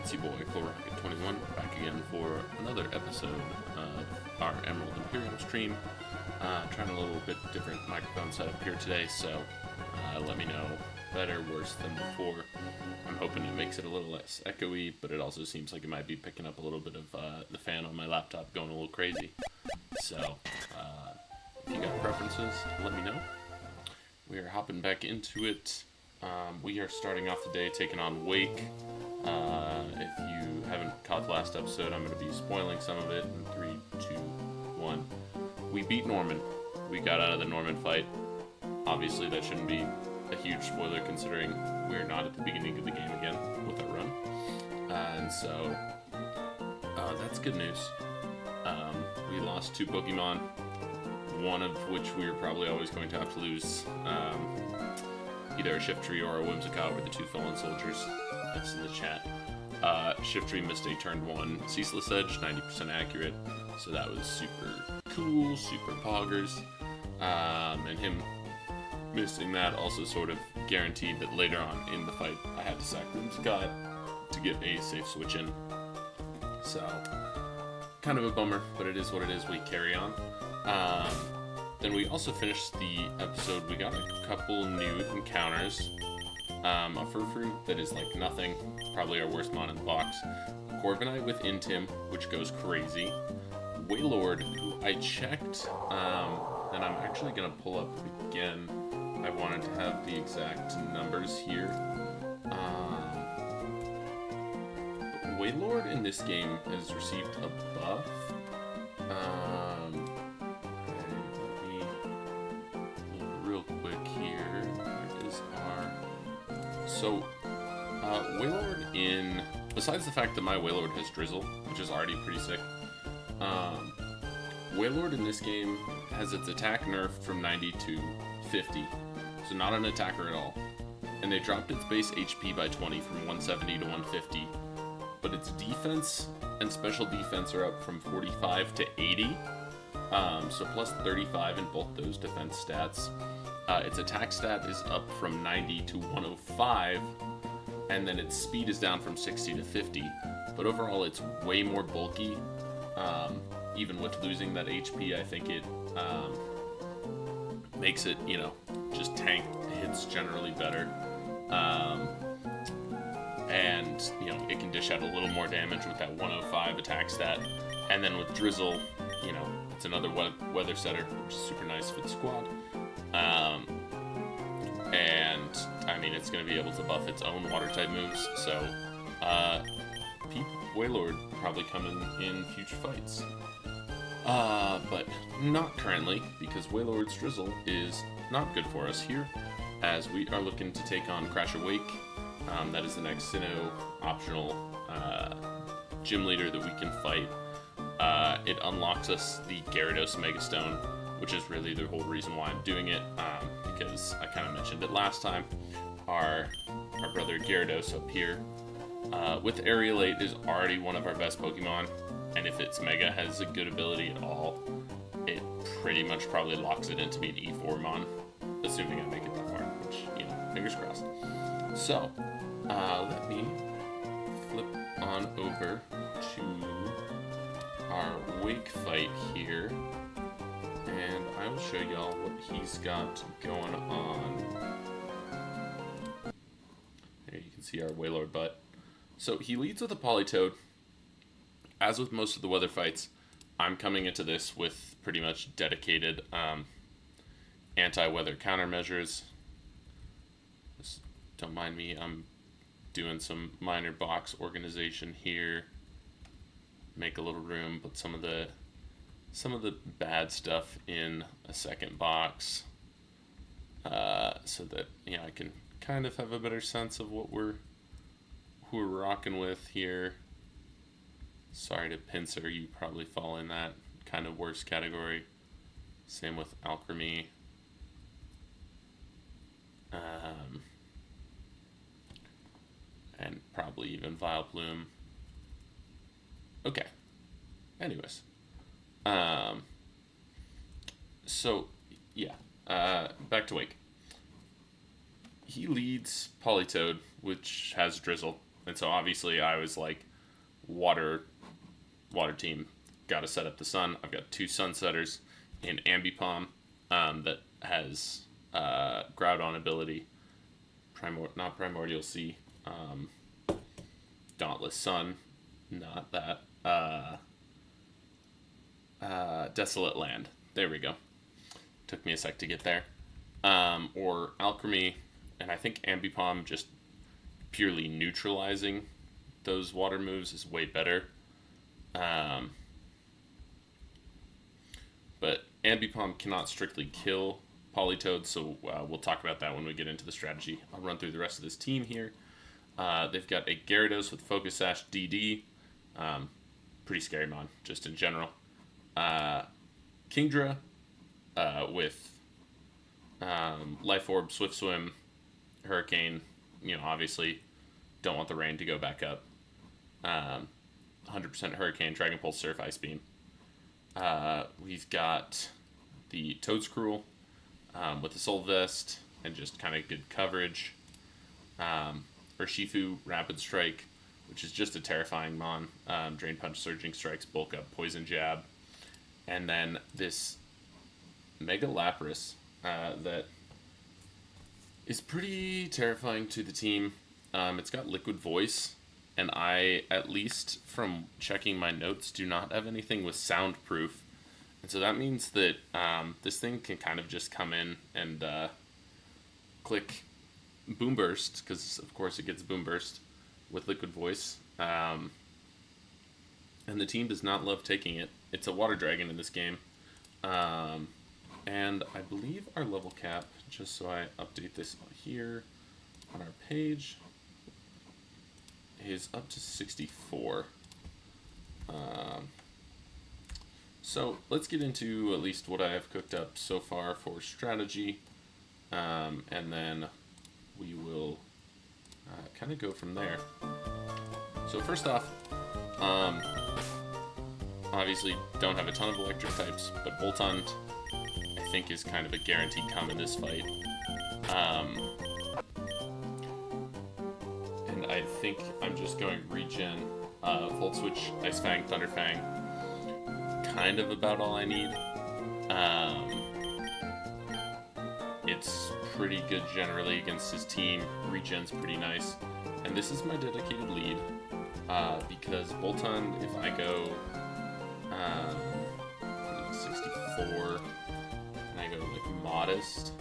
It's your boy, Rocket21, back again for another episode of our Emerald Imperium stream. Trying a little bit different microphone setup here today, so let me know, better, worse than before. I'm hoping it makes it a little less echoey, but it also seems like it might be picking up a little bit of the fan on my laptop going a little crazy. So, if you got preferences, let me know. We are hopping back into it. We are starting off the day taking on Wake. If you haven't caught the last episode, I'm going to be spoiling some of it in 3, 2, 1. We beat Norman. We got out of the Norman fight. Obviously, that shouldn't be a huge spoiler considering we're not at the beginning of the game again with our run. And so, that's good news. We lost 2 Pokemon, one of which we were probably always going to have to lose. Either a Shiftry or a Whimsicott were the 2 fallen soldiers. That's in the chat. Shiftry missed a turn 1 Ceaseless Edge, 90% accurate. So that was super cool, super poggers. And him missing that also sort of guaranteed that later on in the fight I had to sack Whimsicott to get a safe switch in. So, kind of a bummer, but it is what it is. We carry on. Then we also finished the episode. We got a couple new encounters. A Furfrou that is like nothing, probably our worst mon in the box. Corviknight with Intim, which goes crazy. Wailord, who I checked, and I'm actually going to pull up again. I wanted to have the exact numbers here. But Wailord in this game has received a buff. So, Wailord in... Besides the fact that my Wailord has Drizzle, which is already pretty sick, Wailord in this game has its attack nerfed from 90 to 50, so not an attacker at all. And they dropped its base HP by 20 from 170 to 150, but its defense and special defense are up from 45 to 80, so plus 35 in both those defense stats. Its attack stat is up from 90 to 105, and then its speed is down from 60 to 50. But overall, it's way more bulky. Even with losing that HP, I think it makes it, just tank hits generally better. And, it can dish out a little more damage with that 105 attack stat. And then with Drizzle, it's another weather setter, which is super nice for the squad. And I mean, it's going to be able to buff its own water type moves, so Wailord probably coming in future fights. But not currently, because Wailord's Drizzle is not good for us here, as we are looking to take on Crasher Wake. That is the next Sinnoh optional gym leader that we can fight. It unlocks us the Gyarados Megastone, which is really the whole reason why I'm doing it, because I kind of mentioned it last time. Our brother Gyarados up here, with Aerialate, is already one of our best Pokemon, and if its Mega has a good ability at all, it pretty much probably locks it into being E4 Mon, assuming I make it that far, which, fingers crossed. So, let me flip on over to our Wake fight here. And I will show y'all what he's got going on. There you can see our Wailord butt. So he leads with a Politoed. As with most of the weather fights, I'm coming into this with pretty much dedicated anti-weather countermeasures. Just don't mind me, I'm doing some minor box organization here. Make a little room, put some of the bad stuff in a second box, so that I can kind of have a better sense of what we're rocking with here. Sorry to Pinsir, you probably fall in that kind of worst category. Same with Alchemy. And probably even Vileplume. Okay. Anyways. So, yeah, back to Wake. He leads Politoed, which has Drizzle, And so obviously I was like, water team, got to set up the sun. I've got 2 Sunsetters in Ambipom that has Groudon ability, not Primordial Sea, Dauntless Sun, not that, Desolate Land. There we go. Took me a sec to get there. Or Alchemy, and I think Ambipom just purely neutralizing those water moves is way better. But Ambipom cannot strictly kill Politoed, so we'll talk about that when we get into the strategy. I'll run through the rest of this team here. They've got a Gyarados with Focus Sash DD. Pretty scary mon, just in general. Kingdra with Life Orb, Swift Swim, Hurricane. Obviously don't want the rain to go back up. 100% Hurricane, Dragon Pulse, Surf, Ice Beam. We've got the Toadscruel with the Soul Vest and just kind of good coverage. Urshifu, Rapid Strike, which is just a terrifying mon. Drain Punch, Surging Strikes, Bulk Up, Poison Jab. And then this Mega Lapras that is pretty terrifying to the team. It's got Liquid Voice, and I, at least from checking my notes, do not have anything with soundproof. And so that means that this thing can kind of just come in and click Boom Burst, because of course it gets Boom Burst with Liquid Voice. And the team does not love taking it. It's a Water Dragon in this game. And I believe our level cap, just so I update this here on our page, is up to 64. So let's get into at least what I have cooked up so far for strategy, and then we will kind of go from there. So first off, obviously don't have a ton of electric types, but Voltund I think is kind of a guaranteed come in this fight. And I think I'm just going regen, Volt Switch, Ice Fang, Thunder Fang, kind of about all I need. It's pretty good generally against his team. Regen's pretty nice. And this is my dedicated lead, because Voltund, if I go 64, and I go like Modest,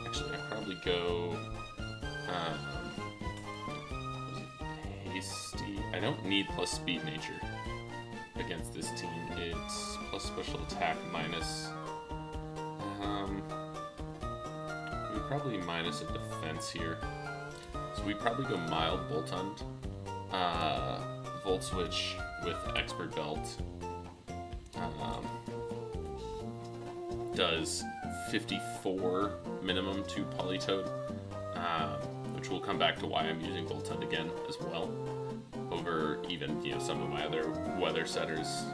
actually I'd probably go Hasty. I don't need plus Speed Nature against this team. It's plus Special Attack minus, we probably minus a defense here. So we probably go Mild Voltund, Volt Switch with Expert Belt, does 54 minimum to Politoed, which will come back to why I'm using Voltund again as well, over even some of my other Weather Setters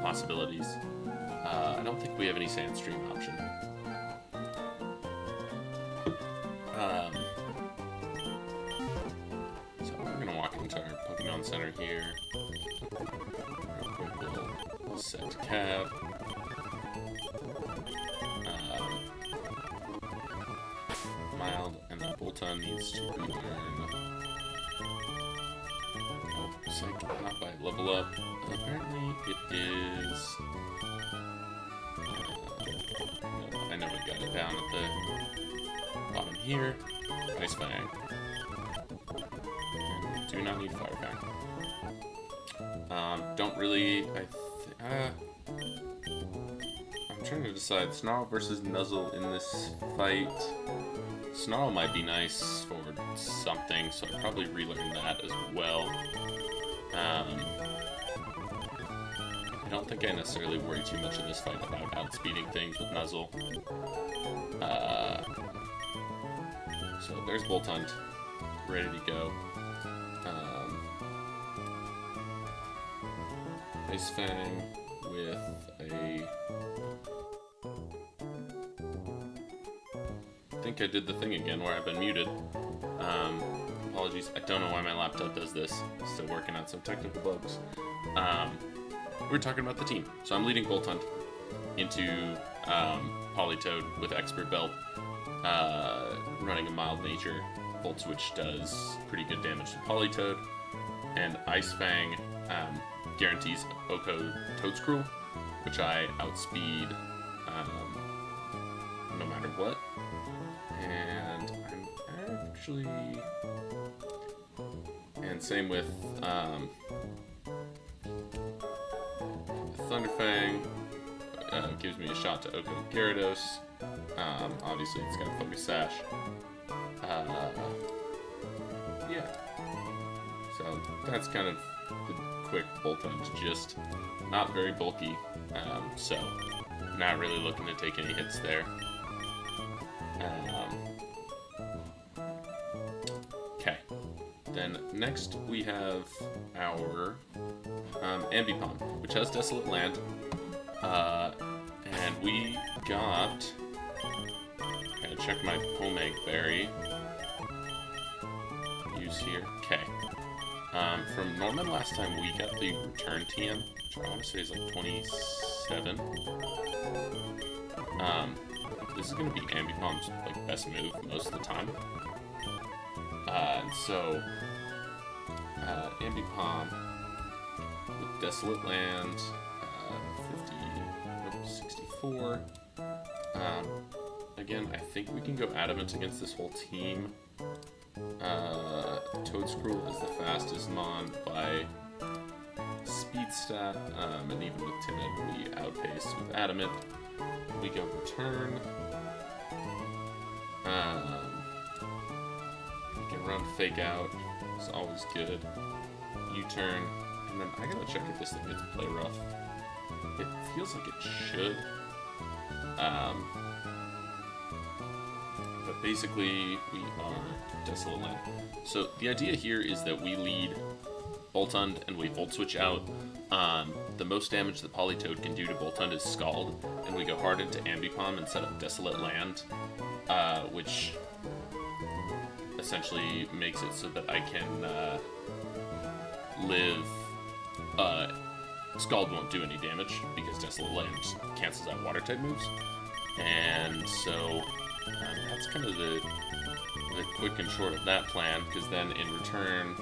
possibilities. I don't think we have any Sandstream option. So we're going to walk into our Pokemon Center here. Real quick, we'll set Cab. Mild, and then Voltund needs to relearn. Oh, Psych, not by level up. Apparently it is. No, I know we got it down at the bottom here. Ice Fang. And we do not need Fire Fang. Don't really. I'm trying to decide Snarl versus Nuzzle in this fight. Snarl might be nice for something, so I'll probably relearn that as well. I don't think I necessarily worry too much in this fight about outspeeding things with Nuzzle. So there's Voltund, ready to go. Ice Fang with a... I think I did the thing again where I've been muted. apologies. I don't know why my laptop does this. Still working on some technical bugs. We're talking about the team. So I'm leading Bolt Hunt into Polytoad with Expert Belt, running a mild nature. Volt Switch does pretty good damage to Polytoad, and Ice Fang guarantees Oko Toadscruel, which I outspeed no matter what. And I'm actually... And same with Thunderfang. Gives me a shot to Oko Gyarados. Obviously, it's got a Focus Sash. Yeah. So that's kind of the quick Bolt Hunt. Just not very bulky. So not really looking to take any hits there. Okay. Then next we have our Ambipom, which has Desolate Land. And we got... Gotta check my Pomeg Berry use here. Okay. From Norman last time we got the Return TM, which I want to say is like 27. This is going to be Ambipom's like best move most of the time. And so Ambipom with Desolate Land, 64. Again, I think we can go Adamant against this whole team. Toadscruel is the fastest Mon by speed stat, and even with Timid we outpace with Adamant. We go Return. We can run Fake Out, it's always good. U-turn, and then I gotta check if this thing gets Play Rough. It feels like it should. But basically, we are Desolate Land. So the idea here is that we lead Boltund and we Volt Switch out. The most damage that Polytoad can do to Boltund is Scald, and we go hard into Ambipom and set up Desolate Land, which essentially makes it so that I can live. Scald won't do any damage because Desolate Land cancels out Water type moves, and so that's kind of the quick and short of that plan. Because then in return,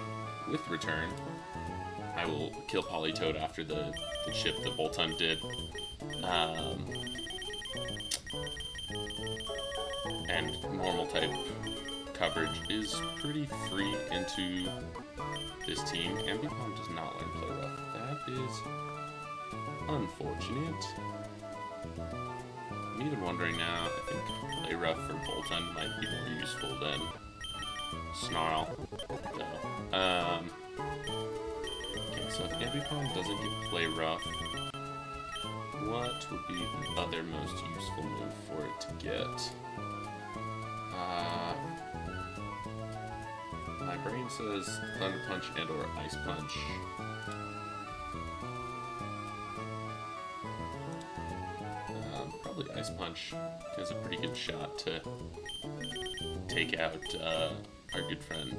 with Return, I will kill Polytoad after the chip that Boltund did, and normal type coverage is pretty free into this team. Ambipom does not learn Play Rough. That is unfortunate. I'm even wondering now, I think Play Rough for Boltund might be more useful than Snarl. So, okay, so if Ambipom doesn't get Play Rough, what would be the other most useful move for it to get? My brain says Thunder Punch and or Ice Punch. Probably Ice Punch has a pretty good shot to take out our good friend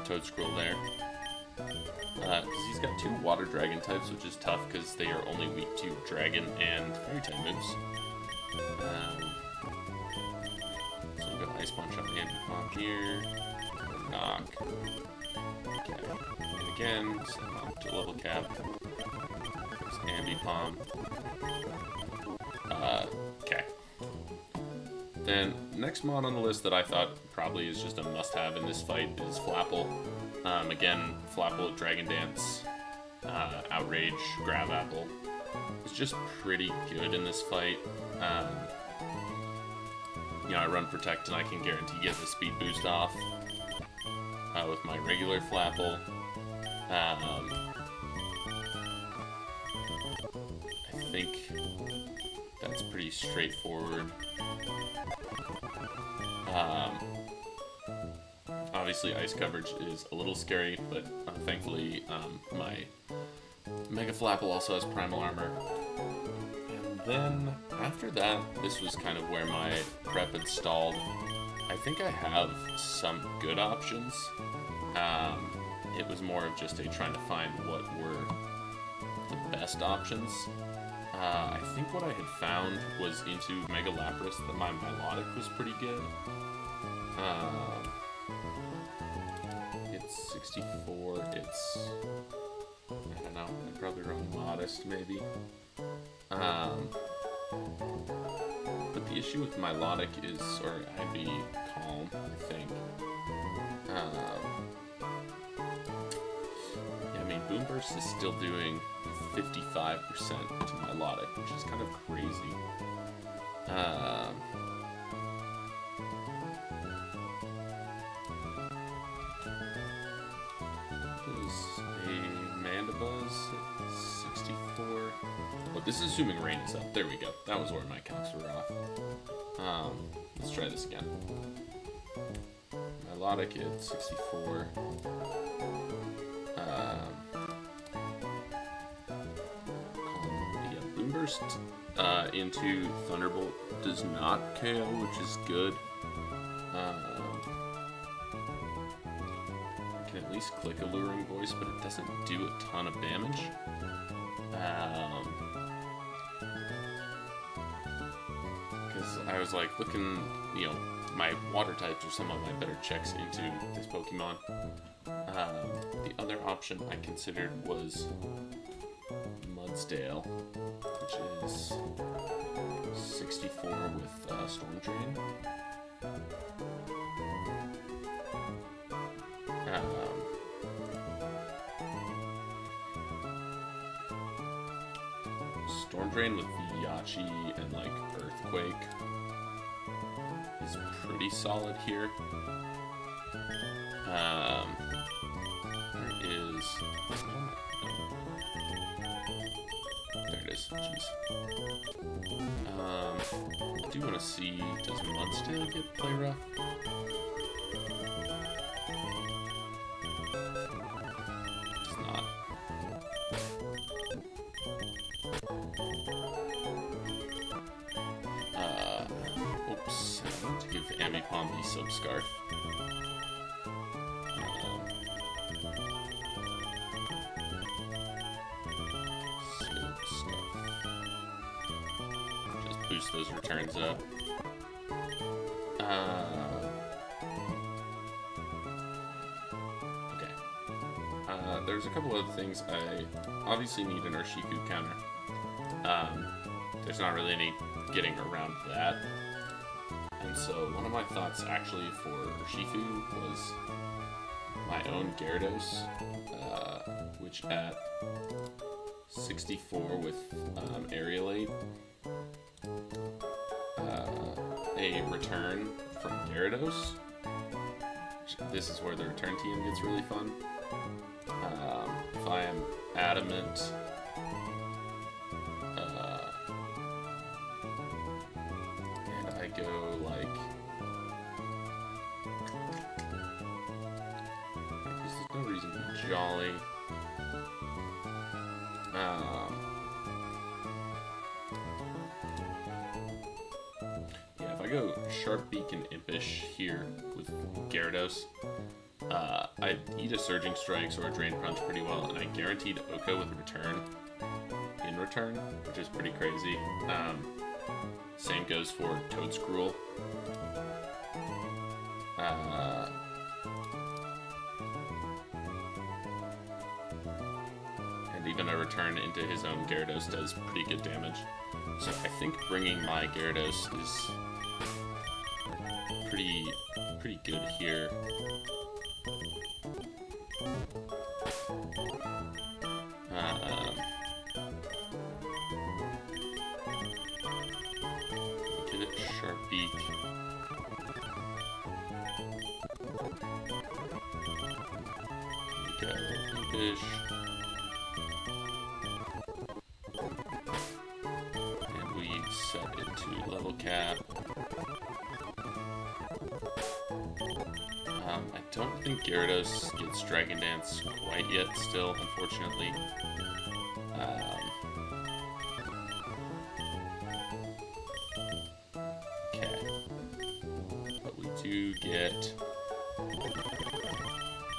Toadscruel there. Because he's got two Water Dragon types, which is tough because they are only weak to Dragon and Fairy type moves. So we'll go Ice Punch on Ambipom here. Knock. Okay. And again, send him up to level cap. Ambipom. Okay. Then, next mod on the list that I thought probably is just a must-have in this fight is Flapple. Again, Flapple at Dragon Dance, Outrage, Grab Apple. It's just pretty good in this fight. You know, I run Protect and I can guarantee get the speed boost off with my regular Flapple. I think that's pretty straightforward. Obviously, ice coverage is a little scary, but thankfully my Mega Flapple also has Primal Armor. And then after that, this was kind of where my prep had stalled. I think I have some good options. It was more of just trying to find what were the best options. I think what I had found was into Mega Lapras that my Melodic was pretty good. It's 64, it's, I don't know, I'd probably run Modest maybe. But the issue with Melodic is, or I'd be Calm, I think. Yeah, I mean, Boom Burst is still doing 55% to Melodic, which is kind of crazy. Does a Mandibuzz at 64? Oh, this is assuming rain is up. There we go. That was where my counts were off. Let's try this again. Melodic at 64. Yeah, Boomburst into Thunderbolt does not KO, which is good. I can at least click Alluring Voice, but it doesn't do a ton of damage. Because I was like looking, you know, my water types are some of my better checks into this Pokemon. The other option I considered was Mudsdale, which is 64 with Storm Drain. Storm Drain with Yachi and like Earthquake is pretty solid here. There it is. Jeez. I do want to see, does Mudsdale get play rough? It's not. Oops. I want to give Amipom the Silk Scarf. Boost those returns up. Okay. There's a couple other things. I obviously need an Urshifu counter. There's not really any getting around that. And so one of my thoughts actually for Urshifu was my own Gyarados, which at 64 with Aerialate, a return from Gyarados. This is where the return team gets really fun. If I am Adamant, and I go like, because there's no reason to be Jolly. If I go Sharp Beak and Impish here with Gyarados, I eat a Surging Strikes or a Drain Punch pretty well, and I guaranteed Oko with return in return, which is pretty crazy. Same goes for Toadscruel. And even a return into his own Gyarados does pretty good damage. So I think bringing my Gyarados is pretty good here. Get it, Sharp Beak. There we go, Impish. And we set it to level cap. I don't think Gyarados gets Dragon Dance quite yet still, unfortunately. Okay. But we do to get,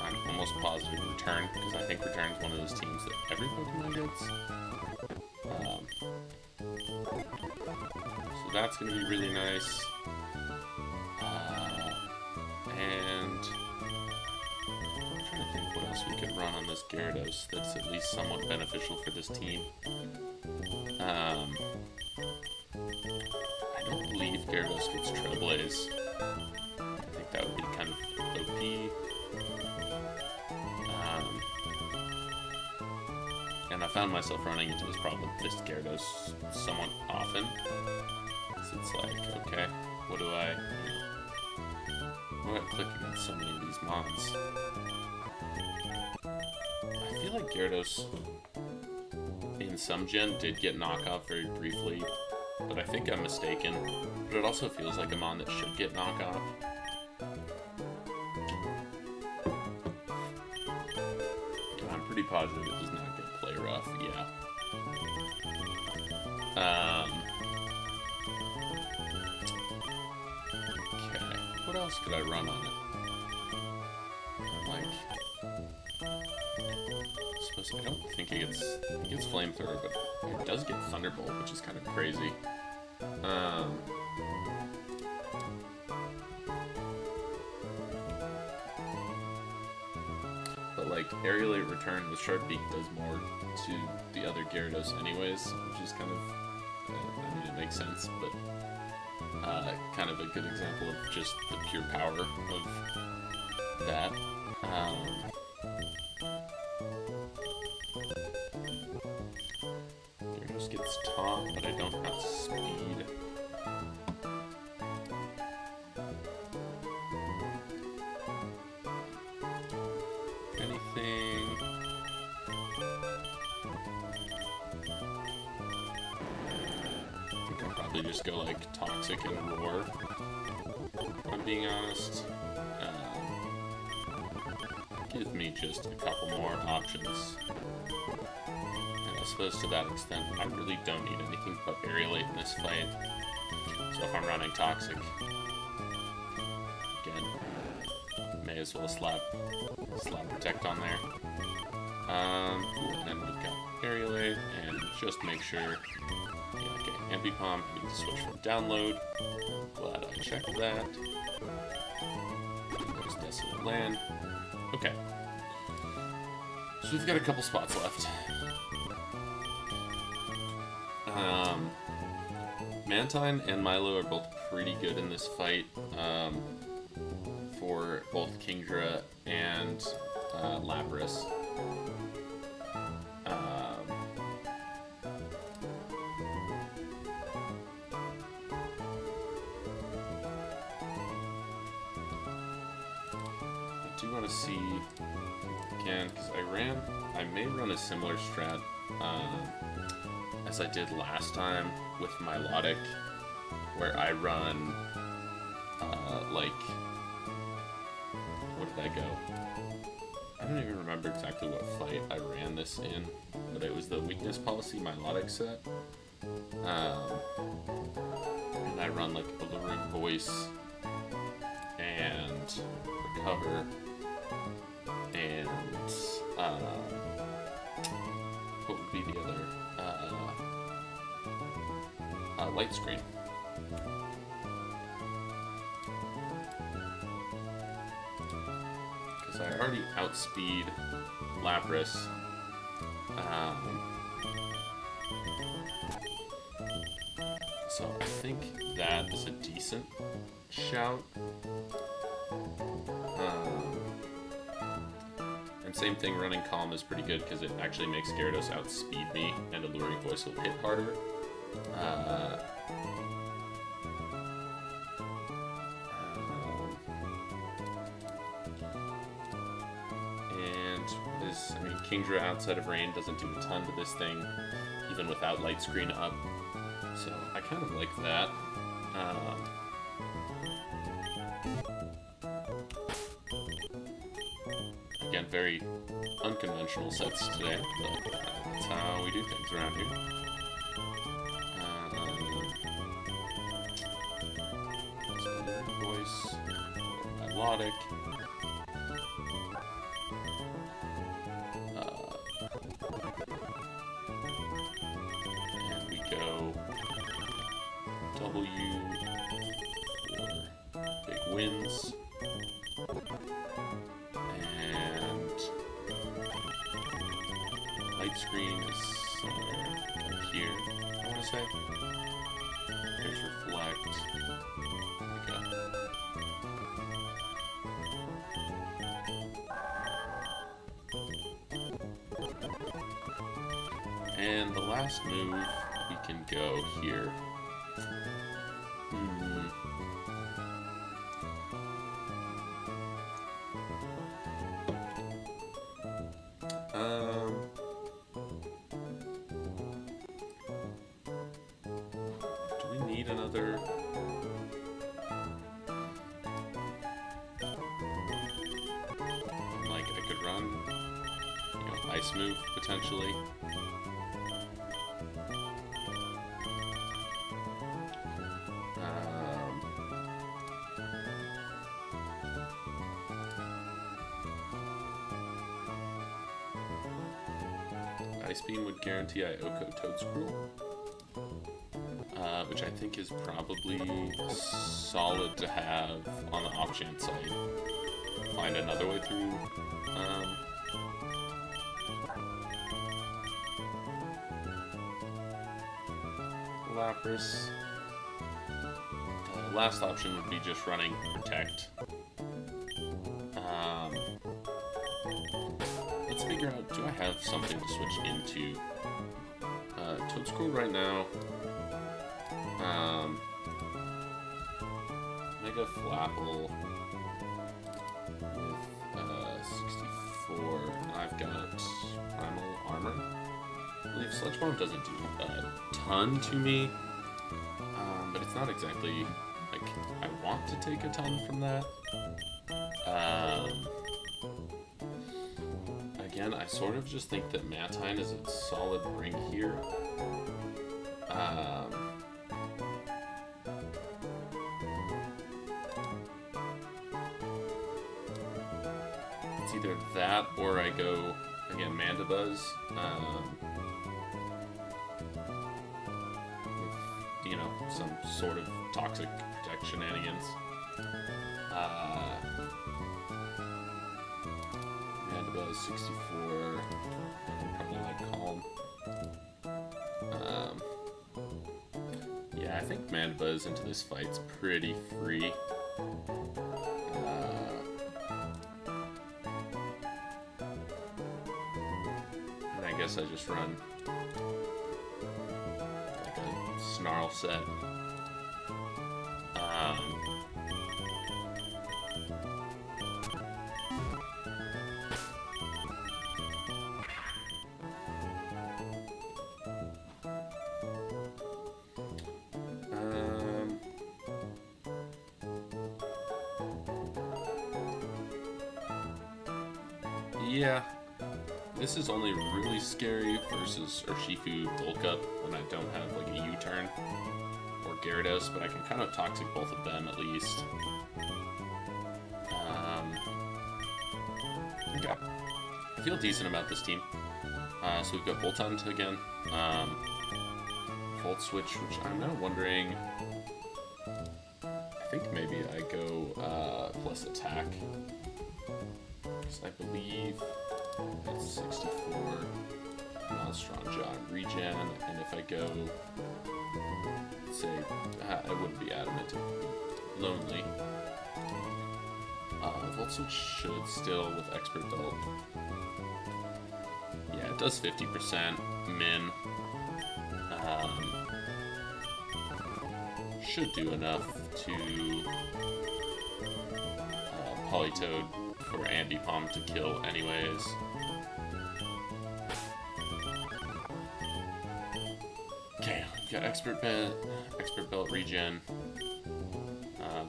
I'm almost positive, return, because I think return is one of those teams that every Pokemon gets. So that's going to be really nice. And I'm trying to think what else we could run on this Gyarados that's at least somewhat beneficial for this team. I don't believe Gyarados gets Trailblaze. I think that would be kind of OP. And I found myself running into this problem with this Gyarados somewhat often. So it's like, okay, what do I click against so many of these mons? I feel like Gyarados in some gen did get knockoff very briefly, but I think I'm mistaken. But it also feels like a mon that should get knockoff. I'm pretty positive it does not get play rough, yeah. Okay, what else could I run on it? I don't think it gets Flamethrower, but it does get Thunderbolt, which is kind of crazy. But like Aerialate Return with Sharp Beak does more to the other Gyarados anyways, which is kind of, I mean, it makes sense, but kind of a good example of just the pure power of that. Gyarados gets Taunt, but I don't have Speed. Anything? I think I'll probably just go like Toxic and Roar, if I'm being honest. Give me just a couple more options. And I suppose to that extent, I really don't need anything but Aerialate in this fight. So if I'm running Toxic, again, may as well slap Protect on there. And then we've got Aerialate, and just make sure, yeah, okay, Ambipom, I need to switch from Download. Glad I checked that. There's Desolate Land. Okay. So we've got a couple spots left. Mantine and Milo are both pretty good in this fight for both Kingdra and Lapras. I do want to see again, because I may run a similar strat as I did last time with Milotic, where I run like, what did I go? I don't even remember exactly what fight I ran this in, but it was the Weakness Policy Milotic set. And I run like Alluring Voice and Recover and what would be the other? Light Screen. Because I already outspeed Lapras. So I think that is a decent shout. And same thing, running Calm is pretty good because it actually makes Gyarados outspeed me, and Alluring Voice will hit harder. And this, I mean, Kingdra outside of Rain doesn't do a ton to this thing, even without Light Screen up. So I kind of like that. Again, very unconventional sets today, but that's how we do things around here. Voice. Melodic. And we go W for big wins. And light screen is somewhere up here, I want to say. There's reflect. There we go. And the last move, we can go here. Do we need another? Like, I could run, you know, ice move potentially. Ice Beam would guarantee Ioko Toadscruel, which I think is probably solid to have on the off chance I find another way through. Lapras. The last option would be just running Protect. Let's figure out, do I have something to switch into? Toadscruel right now. Mega Flapple with 64. I've got Primal Armor. I believe Sludge Bomb doesn't do a ton to me, but it's not exactly like I want to take a ton from that. Again, I sort of just think that Matine is a solid ring here. It's either that or I go, again, Mandibuzz. With, you know, some sort of toxic protect shenanigans. Mandibuzz 64, probably like Calm. Yeah, I think Mandibuzz into this fight's pretty free. And I guess I just run like a Snarl set. Yeah, this is only really scary versus Urshifu Bulk Up when I don't have like a U-turn or Gyarados, but I can kind of Toxic both of them at least. Okay. I feel decent about this team. So we've got Volt Hunt again. Volt Switch, which I'm now wondering. I think maybe I go plus attack. I believe that's 64 non-strong jaw regen, and if I go, say, I wouldn't be adamant to lonely. Volt Switch should still with Expert Belt. Yeah, it does 50% min. Should do enough to Politoed for Ambipom to kill anyways. Okay, we've got Expert Belt regen,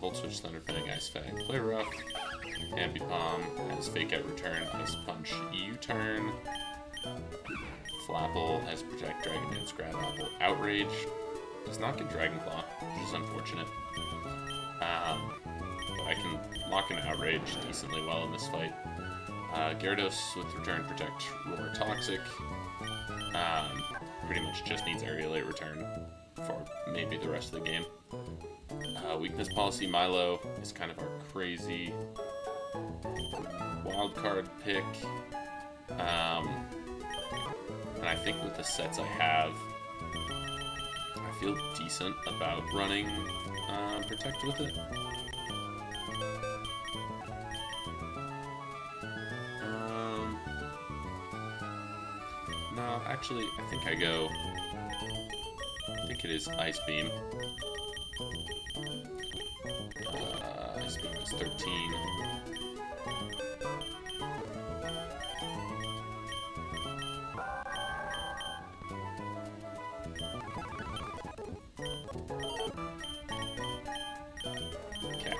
Volt Switch, Thunder Fang, Ice Fang, Play Rough, Ambipom has Fake Out Return, Ice Punch, U-Turn, Flapple has Protect, Dragon Dance, Grab Apple, Outrage, does not get Dragon Claw, which is unfortunate. but I can lock in Outrage decently well in this fight. Gyarados with Return, Protect, Roar, Toxic. Pretty much just needs Area Late Return for maybe the rest of the game. Weakness Policy Milo is kind of our crazy wildcard pick. And I think with the sets I have, I feel decent about running Protect with it. No, actually, I think it is Ice Beam. Ice Beam is 13. Okay.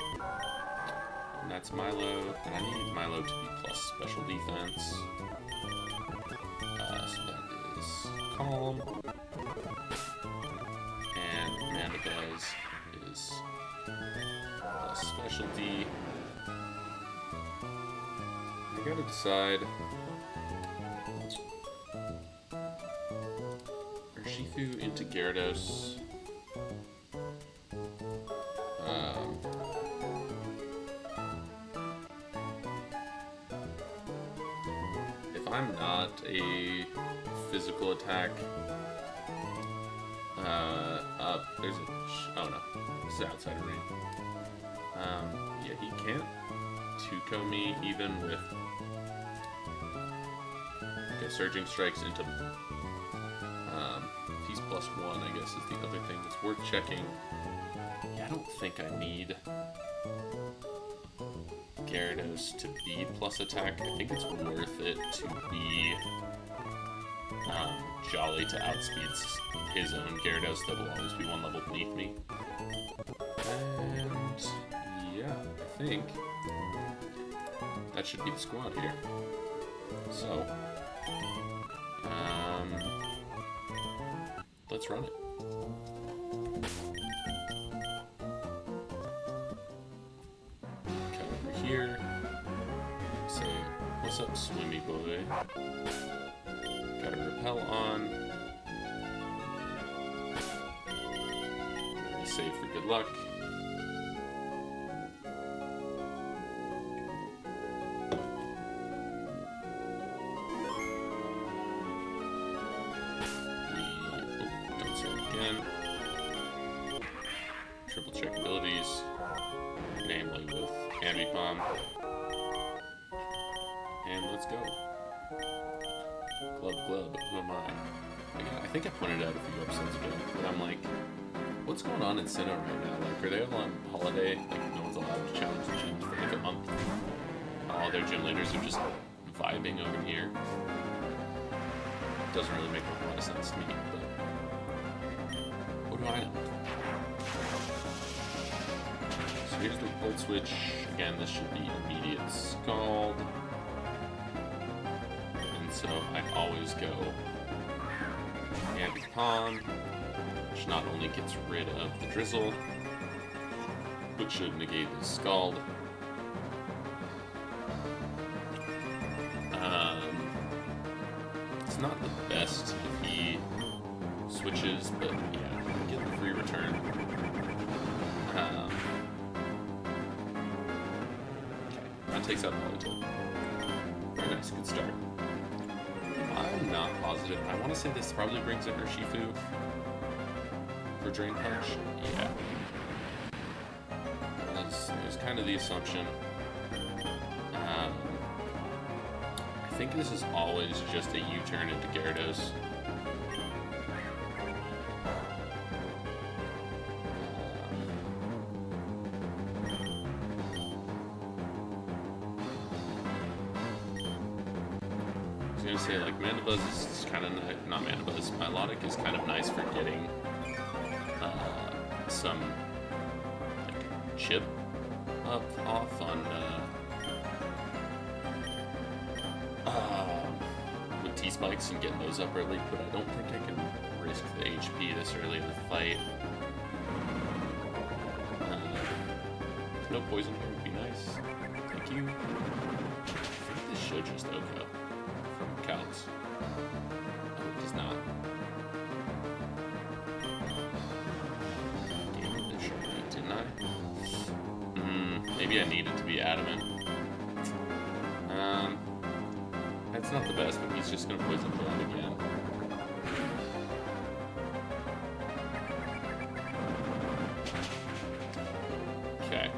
And that's Milo, and I need Milo to be plus special defense. So that is Calm. And Mandibuzz is plus specialty. I gotta decide. Urshifu into Gyarados. If I'm not a physical attack, there's a, oh no, this is outside of range. Yeah, he can't 2-ko me even with, okay, Surging Strikes into, if he's +1, I guess is the other thing that's worth checking. Yeah, I don't think I need Gyarados to be plus attack. I think it's worth it to be Jolly to outspeed his own Gyarados that will always be one level beneath me. And yeah, I think that should be the squad here. So, let's run it. Come over here. Say, what's up, Swimmy boy? Got a Repel on. Save for good luck. Don't save again. Triple check abilities, namely with Ambipom. And let's go. Glub, who am I? Again, I think I pointed out a few episodes ago, but I'm like, what's going on in Sinnoh right now? Like, are they all on holiday? Like, no one's allowed to challenge the gyms for like a month. All their gym leaders are just vibing over here. Doesn't really make a lot of sense to me, but what do I know? So here's the Volt Switch. Again, this should be immediate Scald. So I always go Ambipom, which not only gets rid of the Drizzle, but should negate his Scald. It's not the best if he switches, but yeah, get the free return. Okay, that takes out Politoed. Very nice, good start. I'm not positive. I want to say this probably brings in Urshifu for Drain Punch. Yeah. That was kind of the assumption. I think this is always just a U-turn into Gyarados. I was gonna say, like, Mandibuzz is kind of not Mandibuzz. Milotic is kind of nice for getting some like chip up off on with T-Spikes and getting those up early, but I don't think I can risk the HP this early in the fight. no poison here would be nice. Thank you. I think this should just Oko from Calix. Oh, it does not. Gave it the shortcut, didn't I? Maybe I need it to be adamant. That's not the best, but he's just gonna poison Joan again. Okay.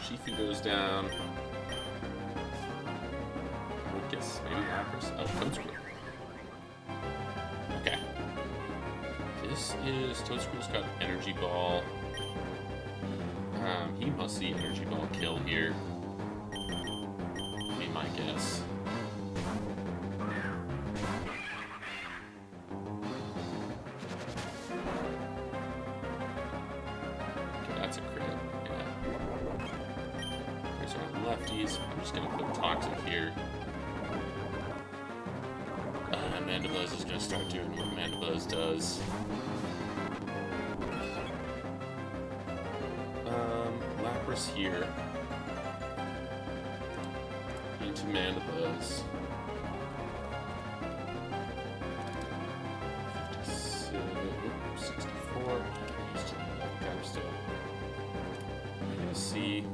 Shifu goes down. I would guess maybe Lapras. Oh, Toadscrew. Okay. This is Toadscrew's got Energy Ball. He must see Energy Ball kill here. Be my guess. That's a crit, yeah. There's our lefties. I'm just gonna put Toxic here. Mandibuzz is gonna start doing what Mandibuzz does. Lapras here. Into Mandibuzz. 64. I'm still gonna see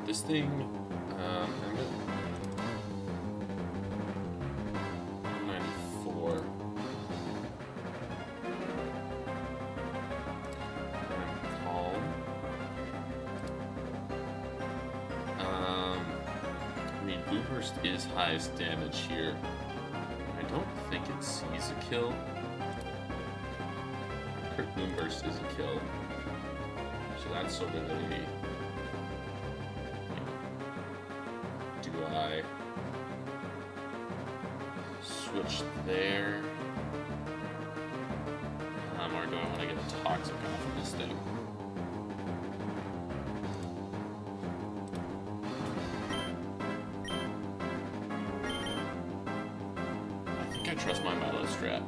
this thing. I'm gonna 94. Calm. I mean, Booburst is highest damage here. I don't think it sees a kill. Crit Boomburst is a kill. So that's sort of a... Do I switch there? Or do I want to get a Toxic off of this thing? I think I trust my Milo strat.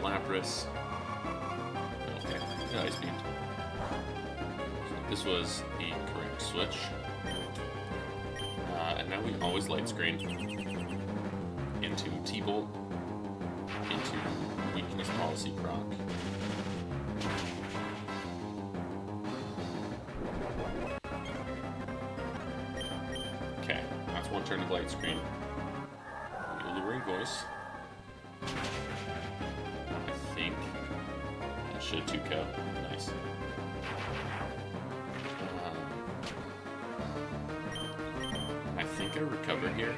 Lapras. Okay, Ice Beam. So this was the correct switch. And now we always Light Screen into T-Bolt, into Weakness Policy proc. Okay, that's one turn of Light Screen. Alluring Voice. Should 2-ko. Nice. I think I recover here.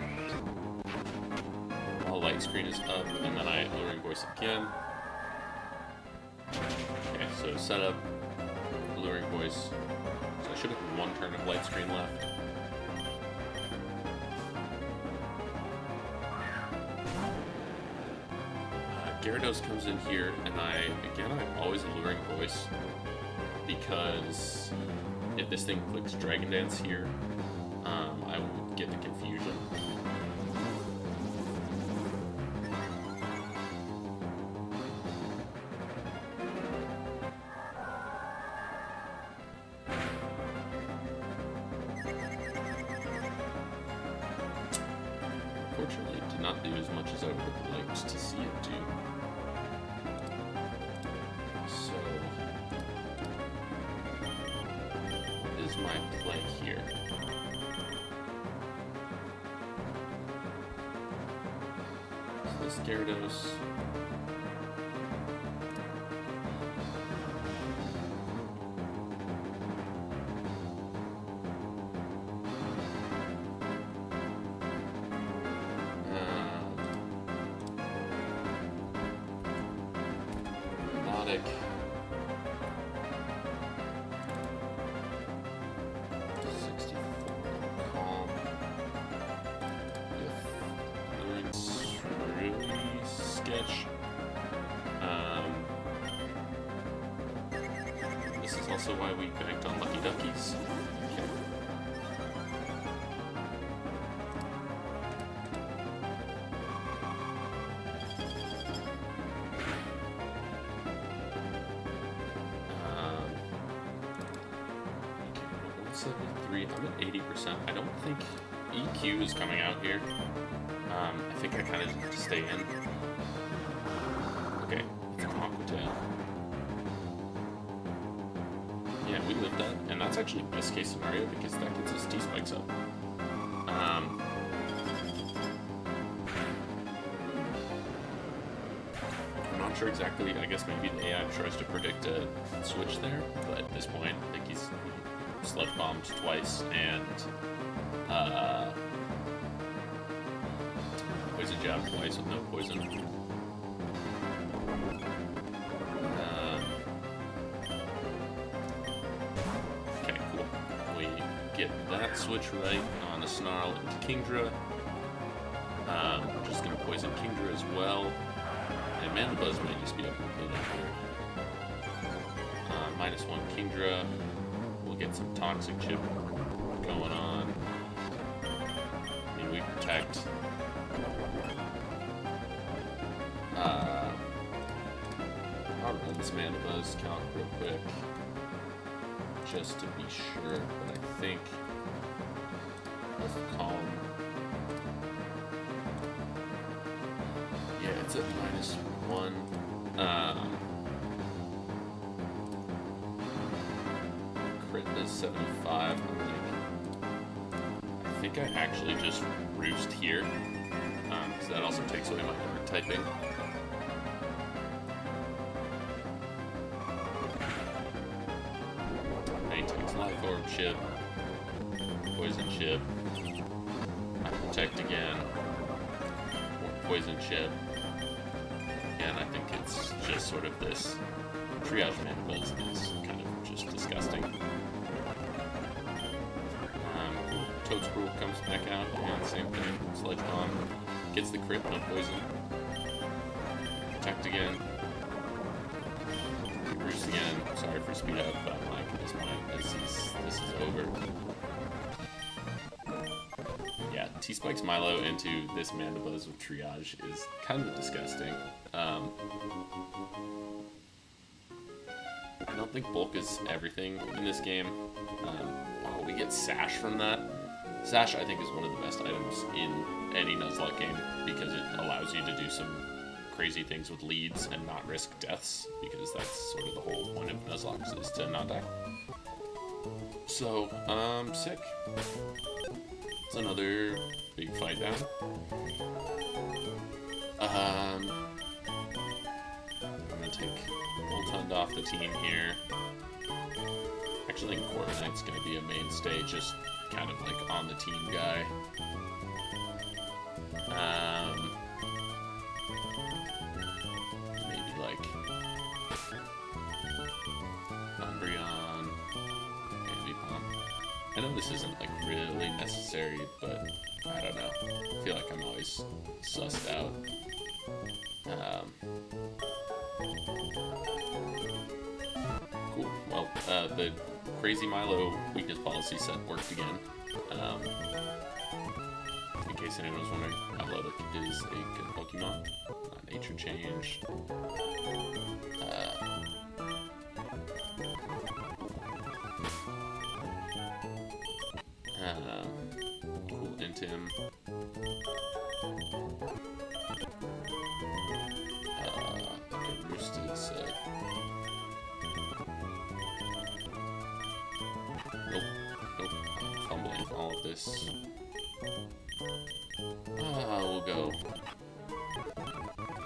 While Light Screen is up, and then I Alluring Voice again. Okay, so setup, Alluring Voice. So I should have one turn of Light Screen left. Gyarados comes in here, and I'm always Alluring Voice, because if this thing clicks Dragon Dance here, I will get the confusion. Unfortunately, it did not do as much as I would have liked to see it do. My play here. So this Gyarados. Melodic. This is also why we banked on Lucky Duckies. Okay. 73. I'm at 80%. I don't think EQ is coming out here. I think I kind of have to stay in. Okay, it's an Aqua Tail. Yeah, we lived that, and that's actually best case scenario because that gets his T-spikes up. I'm not sure exactly. I guess maybe the AI tries to predict a switch there, but at this point, I think he's sludge bombed twice and poison jab twice with no poison. Okay, cool. We get that switch right on the Snarl into Kingdra. We're just gonna poison Kingdra as well. And Mandibuzz may just be up a bit up here. -1 Kingdra. We'll get some Toxic Chip going on. I mean, we protect. I'll run this Mandibuzz count real quick. Just to be sure, but I think with Calm. Yeah, it's at -1. Crit is 75. I think I actually just roost here, because that also takes away my dark typing. Maintains Life Orb Chip, Poison Chip, I protect again, more Poison Chip. And I think it's just sort of this triage Mandibuzz is kind of just disgusting. Toadscroll comes back out, and same thing. Sludge Bomb gets the crit, no poison. Protect again. Roost again. Sorry for speed up, but I'm like, at this point, this is over. Yeah, T-Spikes Milo into this Mandibuzz with triage is kind of disgusting. I don't think bulk is everything in this game. Oh, we get Sash from that. Sash, I think, is one of the best items in any Nuzlocke game because it allows you to do some crazy things with leads and not risk deaths, because that's sort of the whole point of Nuzlocke is to not die. So, sick. It's another big fight down. I'm gonna take Voltund off the team here. Actually, I think Corviknight's gonna be a mainstay, just kind of like on the team guy. Maybe like Umbreon, Ambipom. I know this isn't like really necessary, but I don't know. I feel like I'm always sussed out. Cool. Well, the Crazy Milo weakness policy set worked again. In case anyone was wondering, Nuzlocke is a good Pokemon. Nature change. Cool Intim. Roost is nope, I'm fumbling all of this. We'll go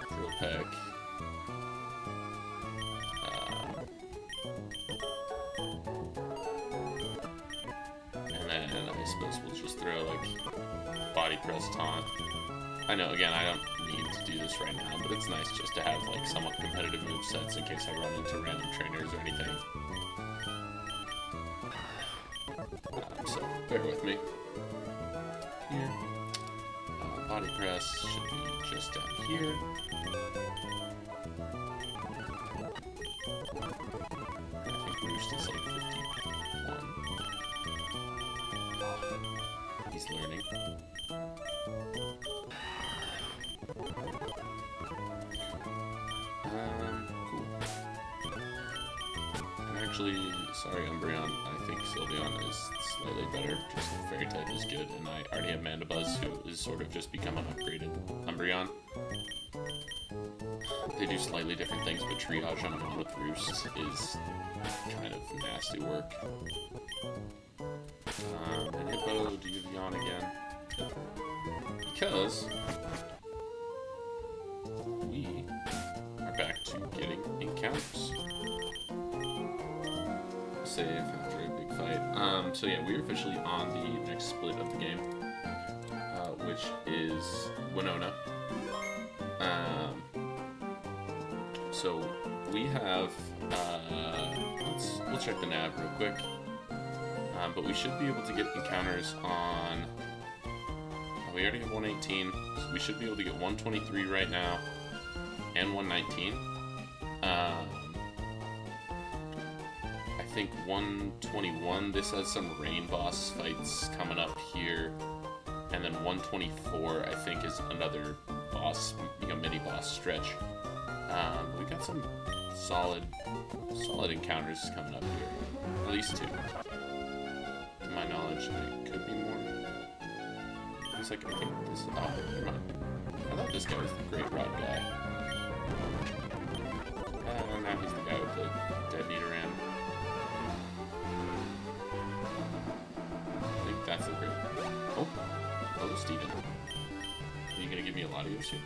Drill Peck. And then I suppose we'll just throw like Body Press Taunt. I know, again, I don't need to do this right now, but it's nice just to have like somewhat competitive movesets in case I run into random trainers or anything. So, bear with me. Here. Body Press should be just down here. I think Roost is like 51. He's learning. Cool. actually, sorry, Umbreon. I think Sylveon is slightly better. Just Fairy type is good, and I already have Mandibuzz, who is sort of just become an upgraded Umbreon. They do slightly different things, but Triage on one with Roost is kind of nasty work. And Hippo, do you yawn again? Because we are back to getting encounters. Save after a big fight. So yeah, we're officially on the next split of the game, which is Winona. So we have, we'll check the nav real quick, but we should be able to get encounters on, we already have 118, so we should be able to get 123 right now, and 119. I think 121, this has some rain boss fights coming up here, and then 124 I think is another boss, mini boss stretch. We got some solid encounters coming up here. At least 2. To my knowledge, there could be more. It's like, I think this is, oh, never mind. I thought this guy was the Great Rod guy. Now he's the guy with the dead Nidoran. I think that's the Great. Oh, hello, Steven. Are you gonna give me a lot of your shit?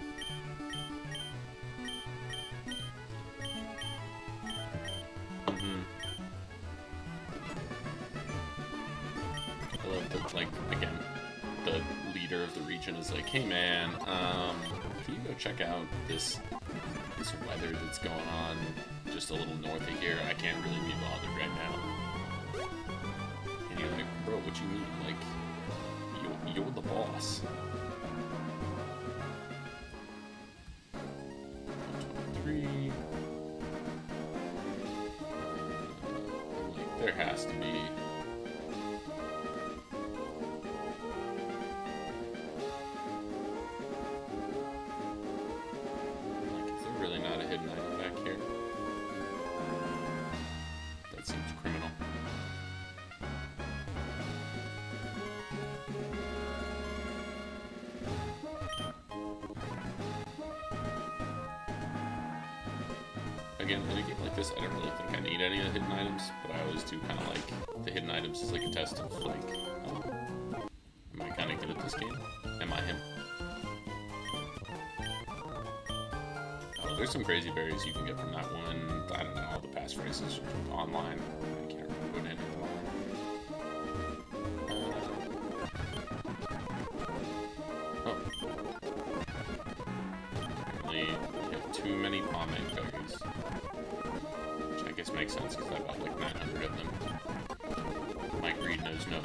Like, again, the leader of the region is like, hey man, can you go check out this weather that's going on just a little north of here? I can't really be bothered right now. And you're like, bro, what you mean? Like, you're the boss. 123. Like, there has to be. Again, in a game like this, I don't really think I need any of the hidden items, but I always do kind of like the hidden items as like a test of like, oh, am I kind of good at this game? Am I him? Oh, there's some crazy berries you can get from that one. I don't know, all the past races online. I can't remember what any of them are. Apparently, we have too many pomade berries. I guess makes sense because I bought like 900 of them. My greed knows no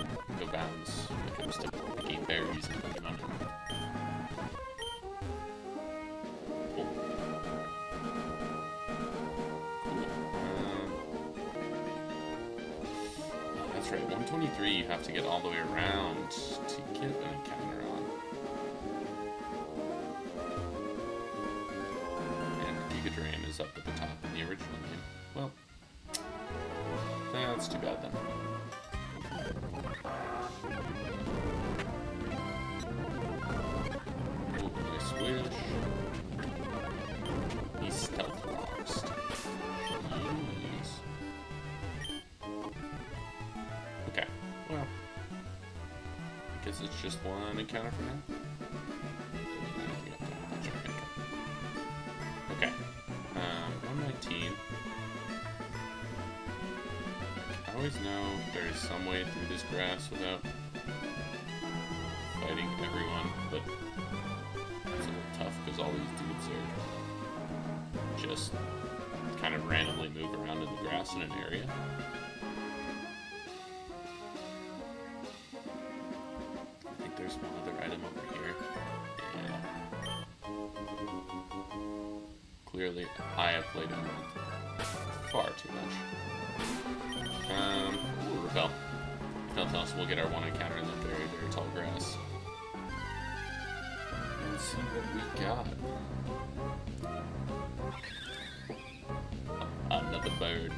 bounds when it comes to picking berries and putting on them. Cool. That's right, 123 you have to get all the way around to get an encounter on. And Gigadrain is up at the top in the original game. Well, that's too bad then. Oh, nice wish. He's stealth lost. Jeez. Okay, well, I guess it's just one encounter for now. Okay, 119. I always know there is some way through this grass without fighting everyone, but it's a little tough because all these dudes are just kind of randomly move around in the grass in an area. I think there's one other item over here. Yeah. Clearly, I have played Emerald far too much. Ooh, Repel. That'll tell us we'll get our one encounter in the very, very tall grass. Let's see what we got. Another bird.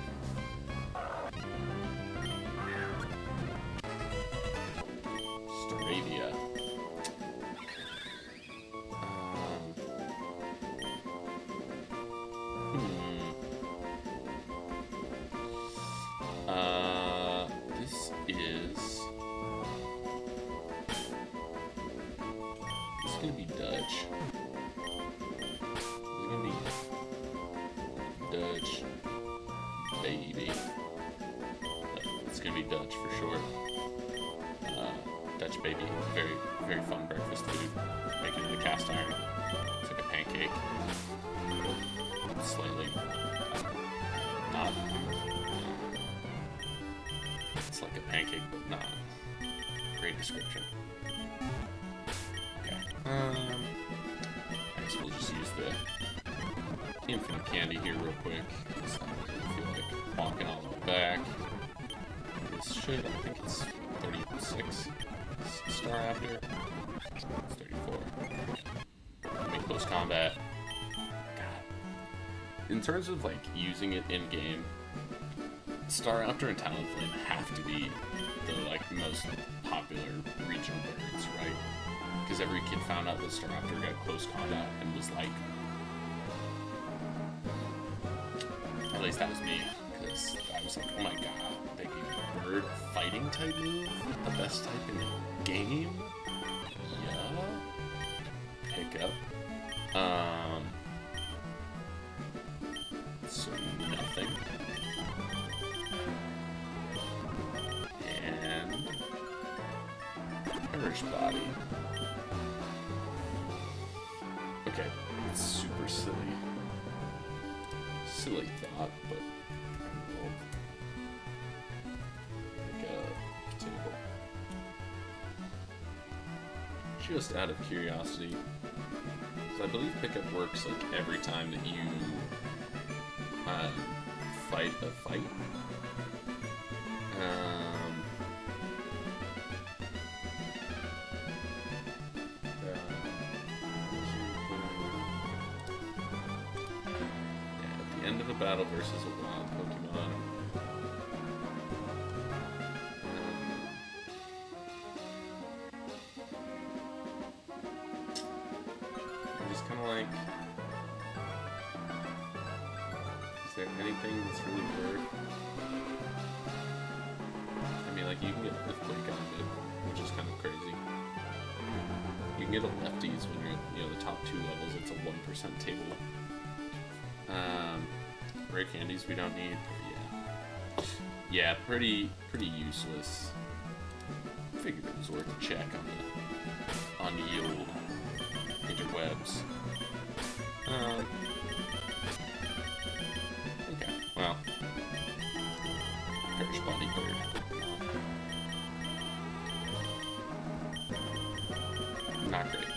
But it's gonna be Dutch for sure. Dutch baby, very, very fun breakfast food. Making it in a cast iron. It's like a pancake. Slightly not. It's like a pancake, but not. Great description. Okay. I guess we'll just use the infinite candy here real quick. Because I don't feel like walking all the way back. This should, I think it's 36 star after. It's 34. Make close combat. God. In terms of like using it in game, Star Raptor and Talonflame have to be the like most popular regional birds, right? Because every kid found out that Star Raptor got close combat and was like, at least that was me, because I was like, oh my god, they gave a bird a fighting type move, the best type in the game. Yeah. Pick up. So nothing. And Perish Body. Okay, it's super silly. Silly thought, but we'll make a table. Just out of curiosity, because I believe pickup works like every time that you fight a fight. At the end of a battle versus a wild Pokemon. I'm just kind of like, is there anything that's really worth? I mean, like, you can get Earthquake out of it, which is kind of crazy. You can get a Lefties when you're, you know, the top 2 levels. It's a 1% table. Rare candies we don't need. Yeah, pretty useless. Figured it was worth a check on the old interwebs. Okay, well, Perish Body Bird. Not great.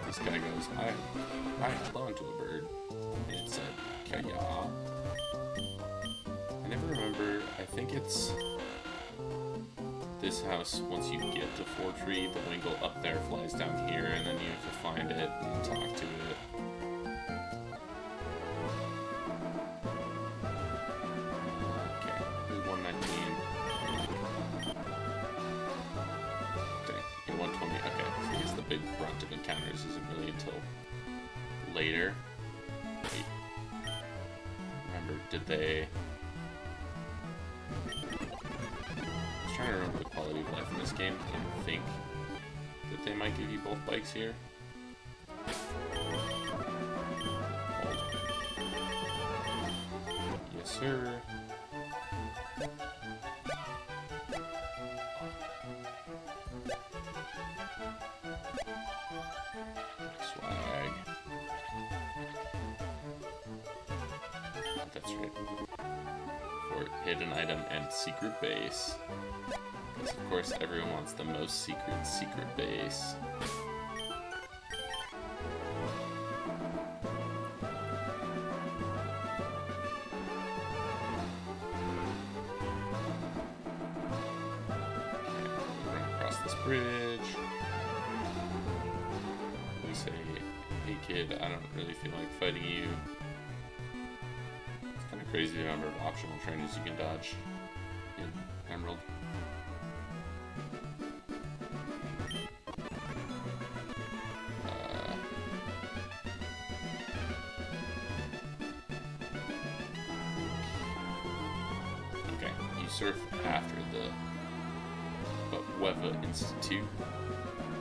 This guy goes, I held on to a bird, and it said, Kaya. I never remember, I think it's this house. Once you get to Fortree, the Wingull up there flies down here, and then you have to find it and talk to it. Okay, this is 119. Dang, 120, okay, so I guess the big brunt of encounters isn't really until later. Wait. Remember, did they... I was trying to remember the quality of life in this game and think that they might give you both bikes here. Hold. Yes, sir. Swag. That's right. For hidden item and secret base. Because of course everyone wants the most secret base. Bridge. We say, hey kid, I don't really feel like fighting you. It's kind of crazy the number of optional trainers you can dodge in Emerald. Okay, you surf after the Weva Institute.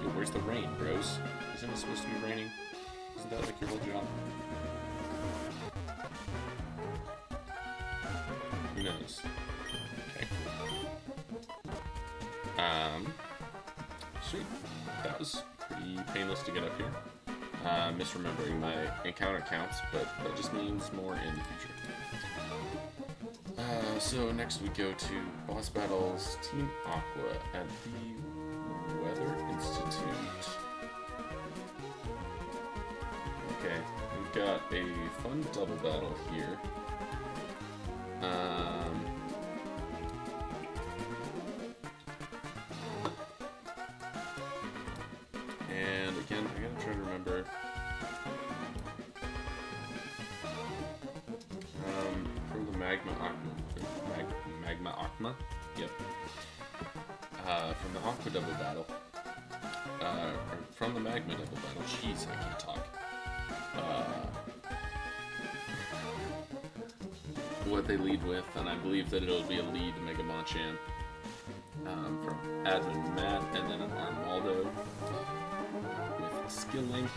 Yo, where's the rain, bros? Isn't it supposed to be raining? Isn't that like your whole job? knows? Okay. Sweet. That was pretty painless to get up here. Misremembering my encounter counts, but that just means more in the future. So next we go to boss battles, Team Aqua at the Weather Institute. Okay, we've got a fun double battle here. And again, I gotta try to remember. From the Magma Aqua. Yep. From the Aqua double battle. Or from the Magma double battle. Jeez, I can't talk. What they lead with, and I believe that it'll be a lead Mega Machamp from Admin Matt, and then an Armaldo with Skill Link.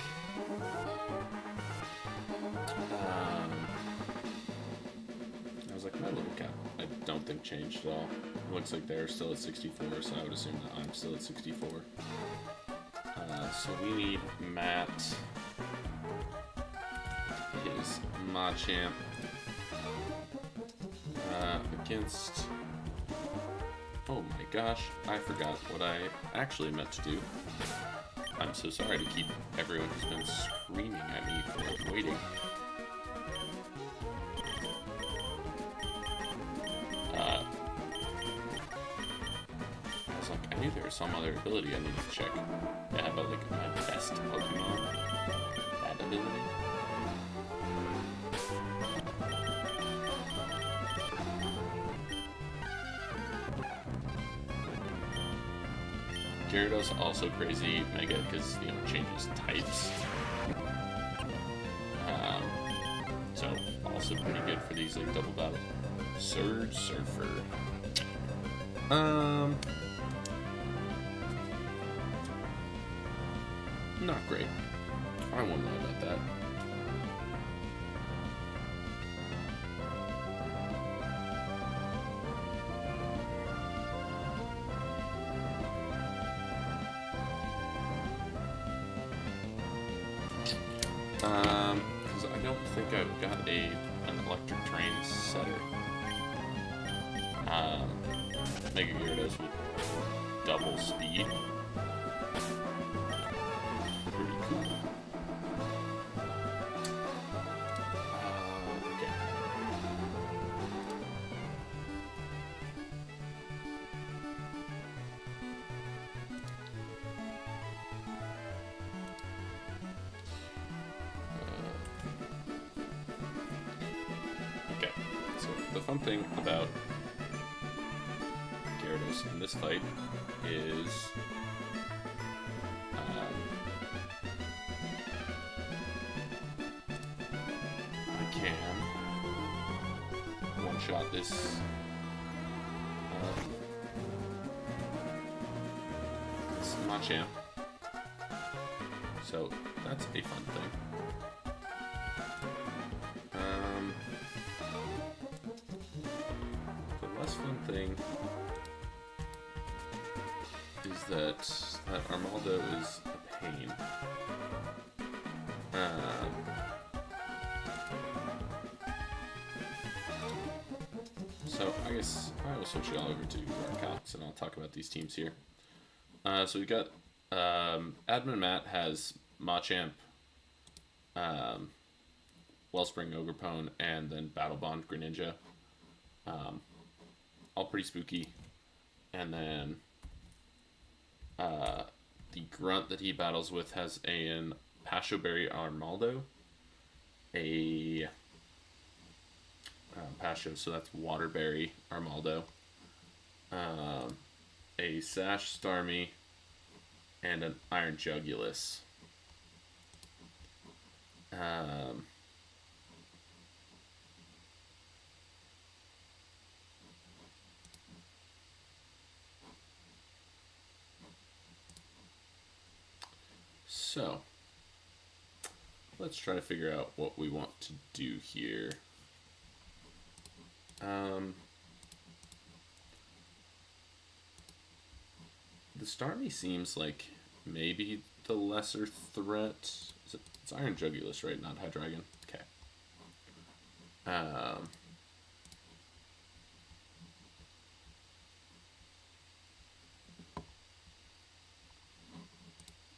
I was like, my little cap, I don't think changed at all. It looks like they're still at 64, so I would assume that I'm still at 64. So we need Matt, his Machamp, against... Oh my gosh, I forgot what I actually meant to do. I'm so sorry to keep everyone who's been screaming at me for waiting. I was like, I knew there was some other ability I needed to check. Yeah, how about like my best Pokemon? That ability? Gyarados also crazy mega because, you know, it changes types. So also pretty good for these like double battle. Surge Surfer. Not great. I won't lie about that. Because I don't think I've got an electric train setter. Mega Gyarados with double speed. Pretty cool. Okay. Okay, so the fun thing about Gyarados in this fight is I can one-shot this Machamp, so that's a fun thing. The less fun thing is that Armaldo is a pain. So I guess I will switch you all over to our counts and I'll talk about these teams here. So we got Admin Matt has Machamp, Wellspring Ogerpone, and then Battle Bond Greninja. All pretty spooky. And then the grunt that he battles with has an Pasho Berry Armaldo, a Pasho, so that's Waterberry Armaldo, a Sash Starmie, and an Iron Jugulus. So, let's try to figure out what we want to do here. the Starmie seems like maybe the lesser threat. It's Iron Jugulus, right? Not Hydreigon. Okay.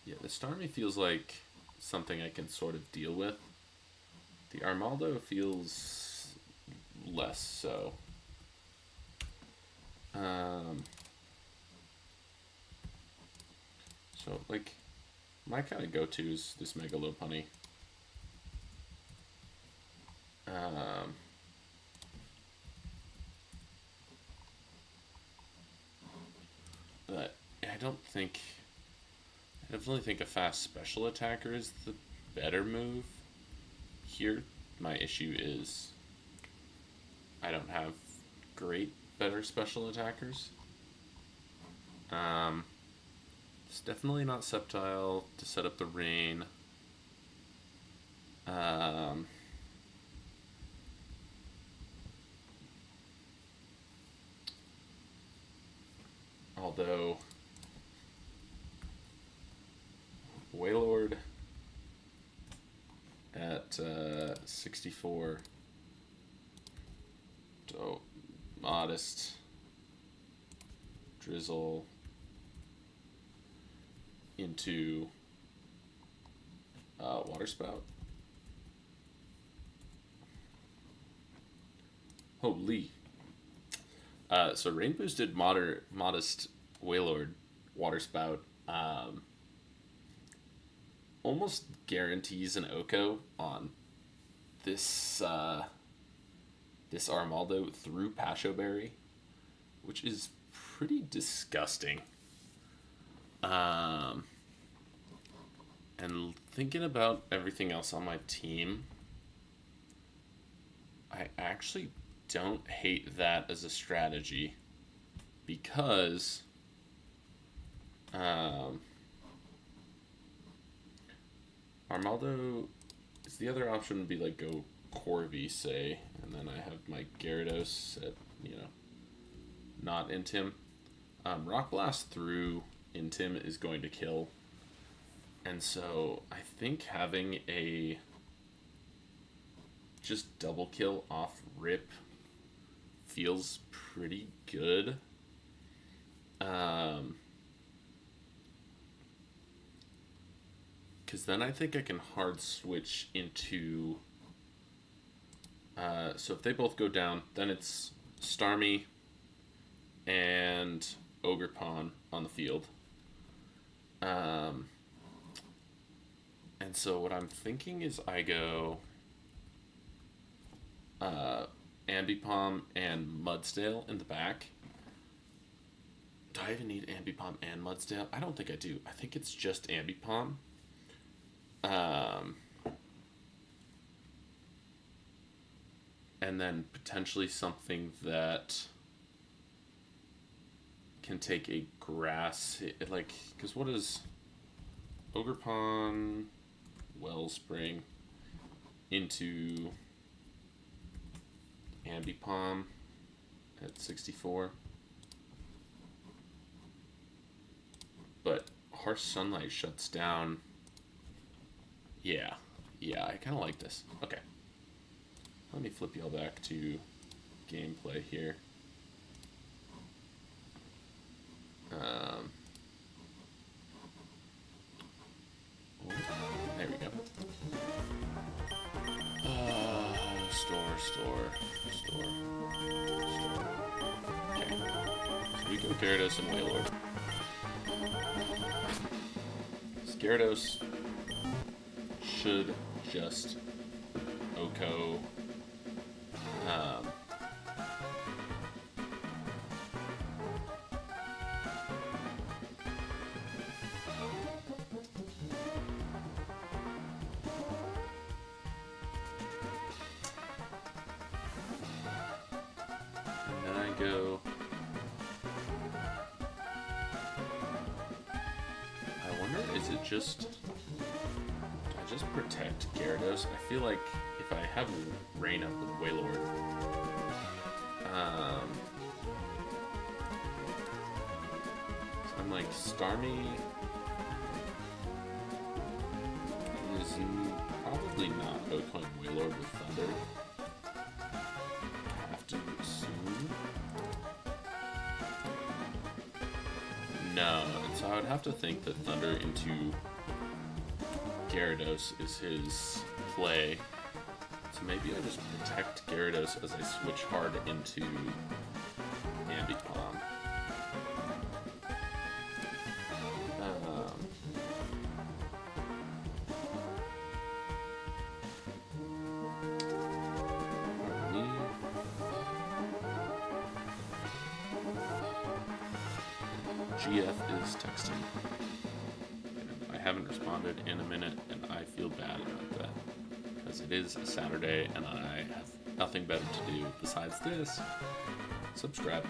Yeah, the Starmie feels like something I can sort of deal with. The Armaldo feels less so. So, like, my kind of go-to is this Mega Lopunny. But I definitely think a fast special attacker is the better move. Here, my issue is I don't have great better special attackers. It's definitely not Sceptile to set up the rain. Although Wailord at 64, so modest drizzle into water spout. Holy. So rain boosted modest Wailord water spout almost guarantees an Oko on this this Armaldo through Pasho Berry, which is pretty disgusting. And thinking about everything else on my team, I actually don't hate that as a strategy because Armaldo is the other option would be like go Corvi, say, and then I have my Gyarados at, not Intim. Rock Blast through Intim is going to kill. And so I think having a just double kill off rip feels pretty good. Because then I think I can hard switch into... so if they both go down, then it's Starmie and Ogerpon on the field. And so what I'm thinking is I go Ambipom and Mudsdale in the back. Do I even need Ambipom and Mudsdale? I don't think I do. I think it's just Ambipom. And then potentially something that can take a grass hit, like, because what is Ogerpon, Wellspring into Ambipom at 64. But Harsh Sunlight shuts down. Yeah, I kind of like this. Okay. Let me flip y'all back to gameplay here. There we go. Store. Okay. So we go Gyarados and Wailord. Gyarados should just Oko. And then I go. I wonder, is it just... Do I just protect Gyarados? I feel like if I have Rain up with Wailord, so I'm I'm like, Starmie is probably not Hoenn Wailord with Thunder. I have to assume. No, and so I would have to think that Thunder into Gyarados is his play. So maybe I just protect Gyarados as I switch hard into Ambipom. GF is texting. And I haven't responded in a minute, and I feel bad about that. Because it is a Saturday, and I have nothing better to do besides this. Subscribe.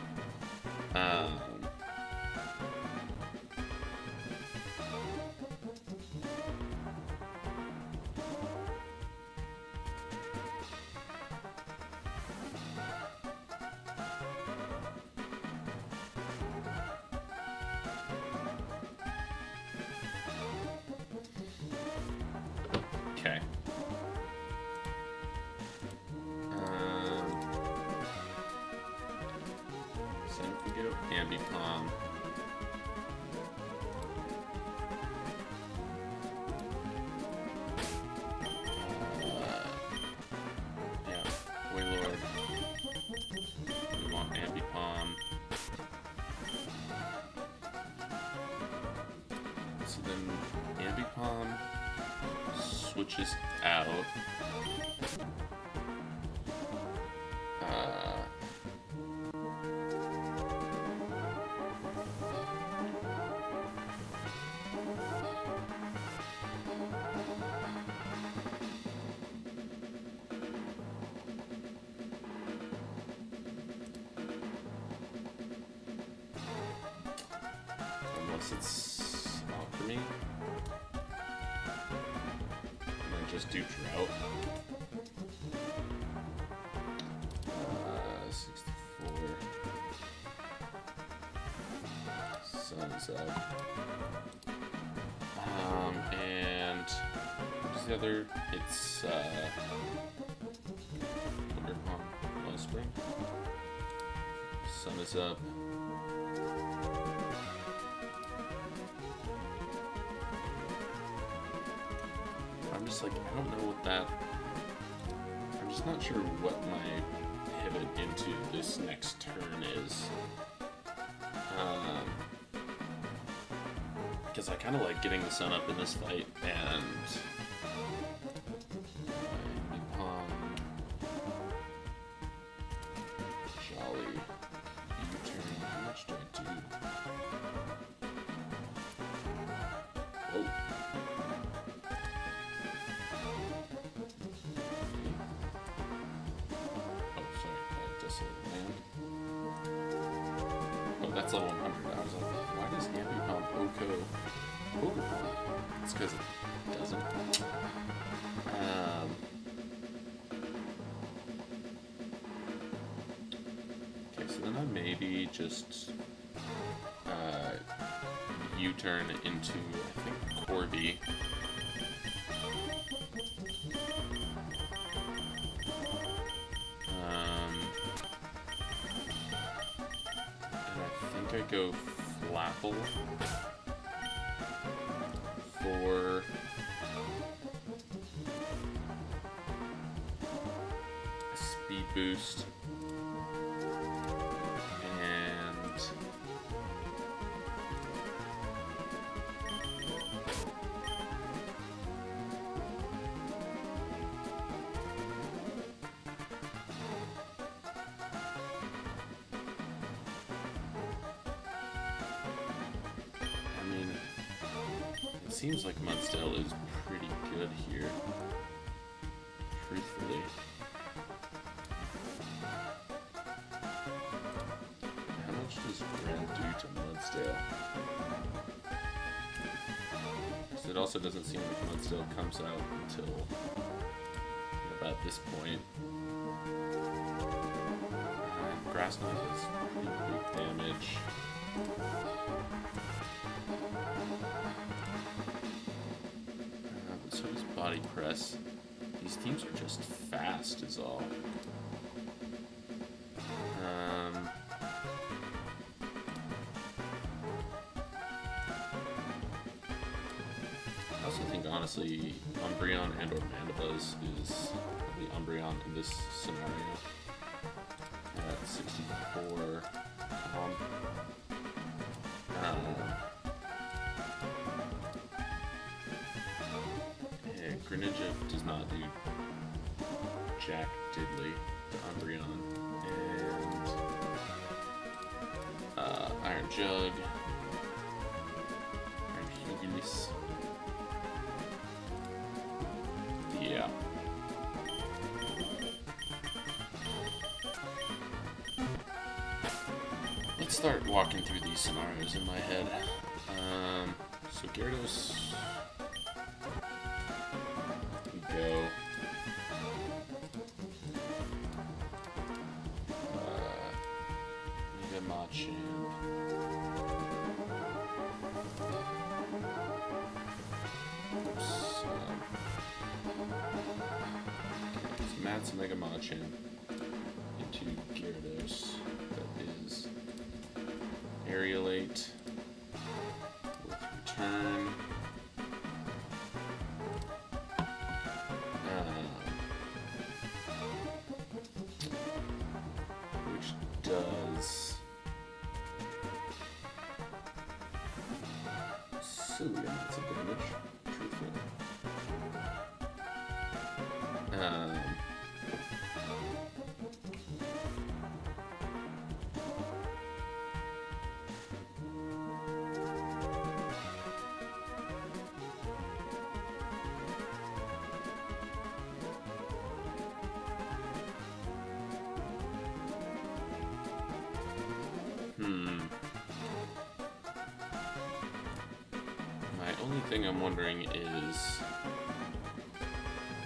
Okay. So if we go Ambipom. Yeah, Wailord. We want Ambipom. So then Ambipom switches out. Unless it's Alchemy. Just do Drought. 64. Sun's up. And what's the other? It's Wonderpom, Wellspring. Sun is up. I'm just like, I don't know what that... I'm just not sure what my pivot into this next turn is. Because I kind of like getting the sun up in this fight, and... Jolly. U-turn. How much do I do? Whoa. Oh, that's level 100. I was like, why does Ambipom Oko Pokemon? It's because it doesn't. Okay, so then I maybe just U-turn into, I think, Corby. I go Flapple for a speed boost, and seems like Mudsdale is pretty good here, truthfully. How much does Grand do to Mudsdale? Because it also doesn't seem like Mudsdale comes out until about this point. Grass Knot is pretty big damage. But so does body press. These teams are just fast is all. I also think, honestly, Umbreon and or Mandibuzz is probably Umbreon in this scenario. At 64. Yeah, Greninja does not do Jack Diddley to Umbreon. And Iron Jug. Iron Hughes. Yeah. Let's start walking through these scenarios in my head. So Gyarados, we go. Mega Machamp. Oops. Matt's Mega Machamp into Gyarados. That is Aerialate with Return. Which does silly amounts of damage, truthfully. My only thing I'm wondering is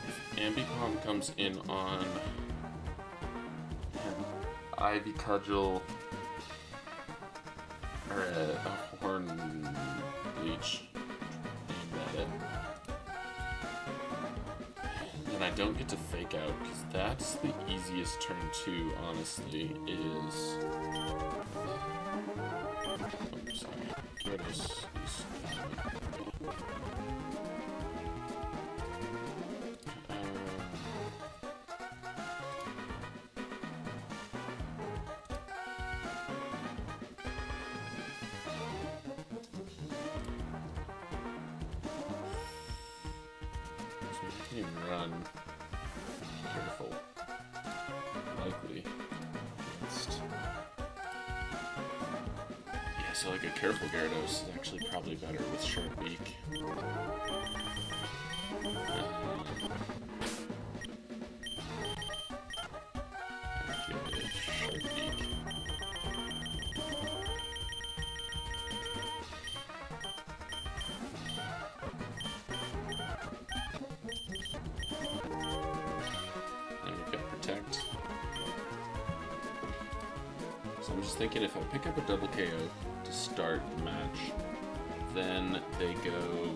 if Ambipom comes in on an Ivy Cudgel or a Hoenn Leech aimed at it, then I don't get to Fake Out, because that's the easiest turn 2, honestly, is... Oh, sorry. Gyarados is... I can even run careful, likely against. Yeah, so like a careful Gyarados is actually probably better with Sharp Beak. Sharp Beak. So I'm just thinking if I pick up a double KO to start the match, then they go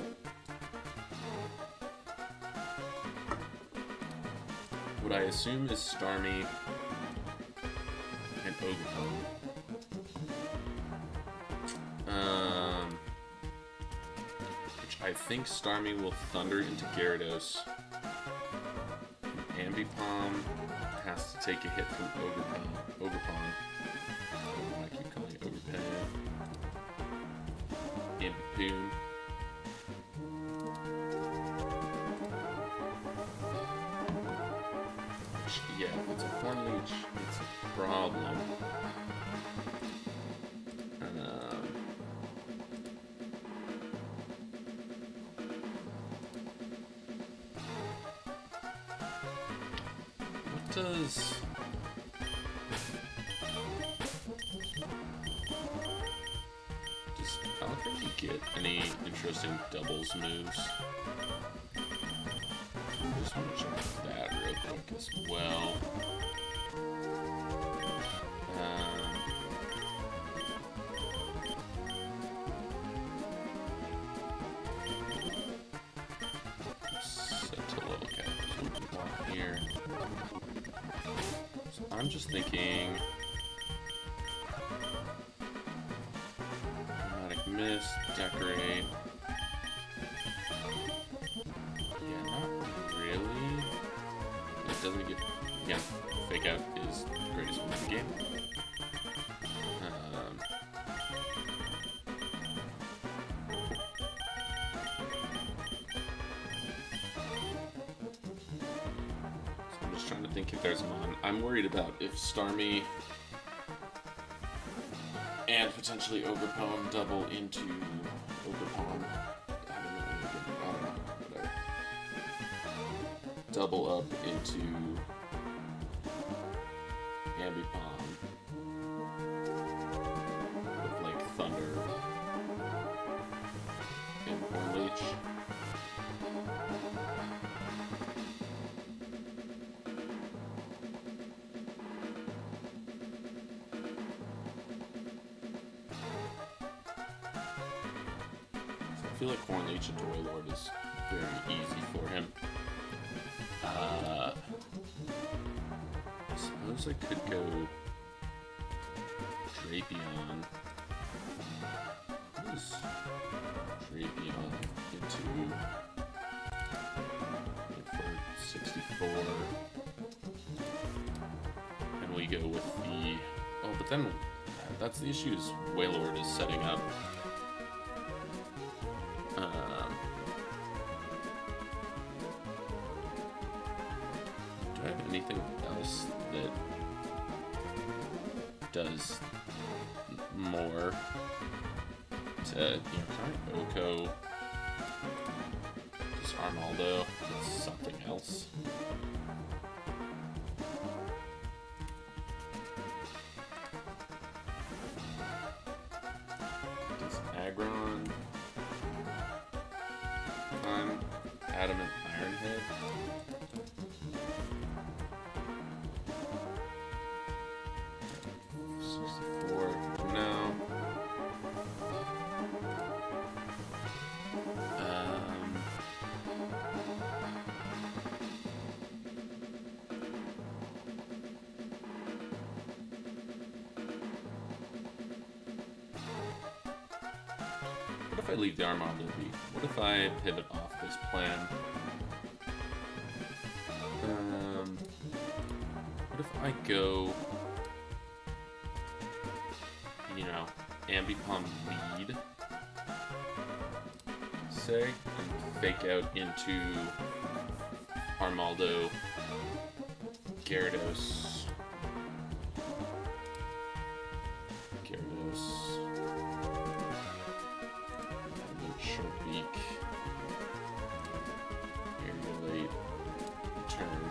what I assume is Starmie and Ogerpon. Which I think Starmie will Thunder into Gyarados. Ambipom has to take a hit from Ogerpon. I keep calling it Ogerpon. Ambipoon. Yeah, if it's a Hoenn Leech, it's a problem. What does... Does Alchemy get any interesting doubles moves? I just want to check that real quick as well. I'm just thinking... Dramatic Mist, Decorate... Yeah, not really. It doesn't get... Yeah, Fake Out is the greatest move in the game. I think if there's a mon, I'm worried about if Starmie and potentially Ogre Poem double into Ogre Poem. I don't know, whatever. Double up into Ambipom with like Thunder and Horn Leech. I feel like Horn Leech and Toy Lord is very easy for him. I suppose I could go Drapion. What is Drapion into for 64? And we go with the... Oh, but then that's the issue is Wailord is setting up. Do I have anything else that does more to, sorry, Oko, just Arnaldo, something else? Does Aggron, Adamant Ironhead? 64, no. What if I leave the Armando be? What if I pivot off this plan? What if I go, Ambipom lead, say, and Fake Out into Armaldo, Gyarados, Short Beak, Aerialate, Return.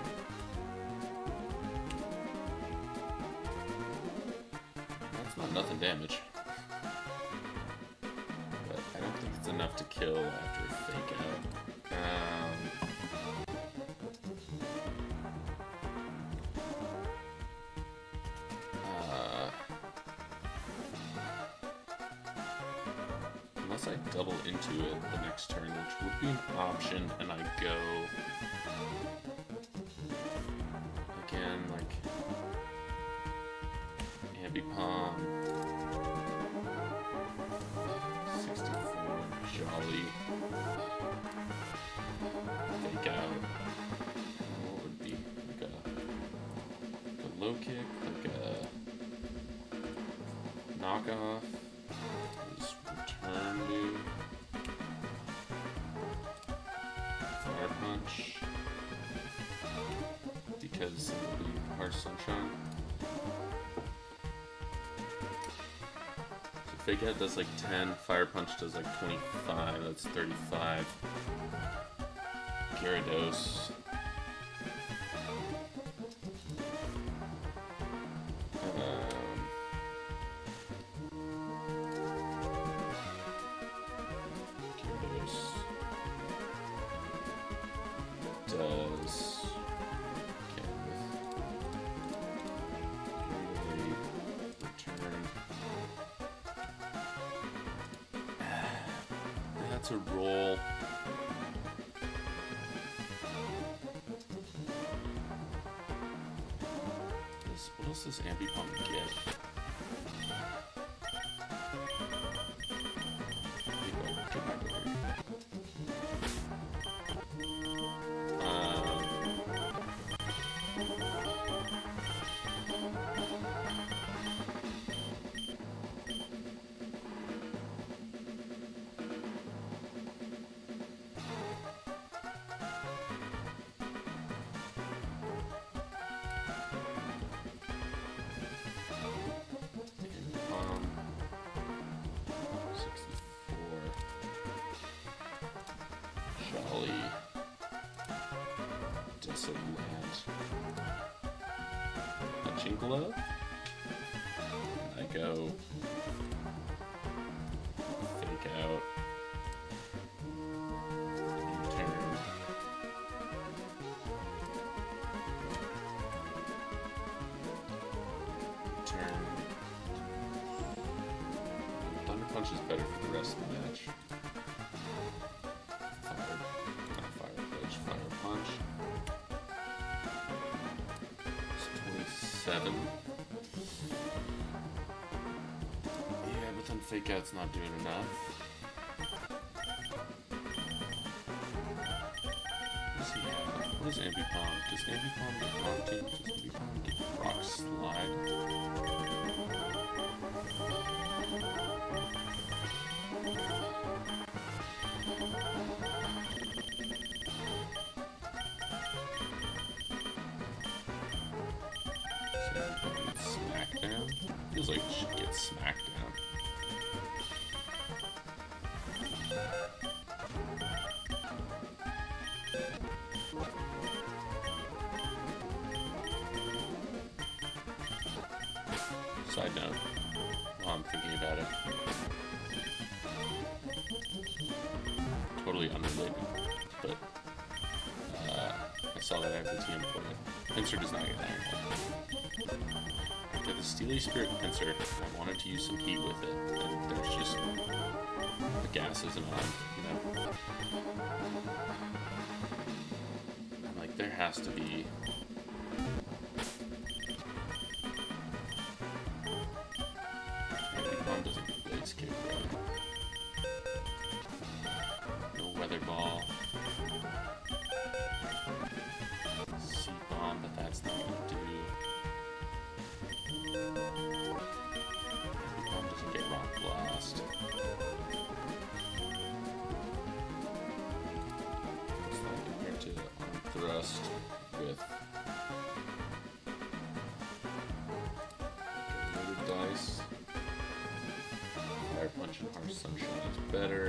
That's not nothing damage. But I don't think it's enough to kill after Fake Out. Unless I double into it the next turn, which would be an option, and I go again, like Ambipom, 64, Jolly, Fake Out. What would be like a low kick, like a knockoff? Return to Fire Punch because it will be Harsh Sunshine. So Fake Out does like 10, Fire Punch does like 25, that's 35. Gyarados. Does return. That's a roll. Does What else does Ambipom get? Get back over here. Glove. I go fake out. Turn. Thunder Punch is better for the rest of the match. Fire Punch. It's 27. Yeah, but then Fake Out's not doing enough. What does he have? What is Ambipom? Does Ambipom get Haunting? Does Ambipom get Rock Slide? Smackdown? Feels like it should get Smackdown. Side note, while I'm thinking about it, totally unrelated, but I saw that I have the TM for it. Pincer does not get Ironhead. After the Steely Spirit Pincer, I wanted to use some heat with it, and there's just the gas isn't on, you know? I'm like, there has to be. Ambipom doesn't get Blaze Kick, right? No Weather Ball. C-Bomb, but that's not gonna do. Ambipom doesn't get Rock Blast. It's not compared to Arm Thrust with loaded dice. Fire Punch and Harsh Sunshine is better.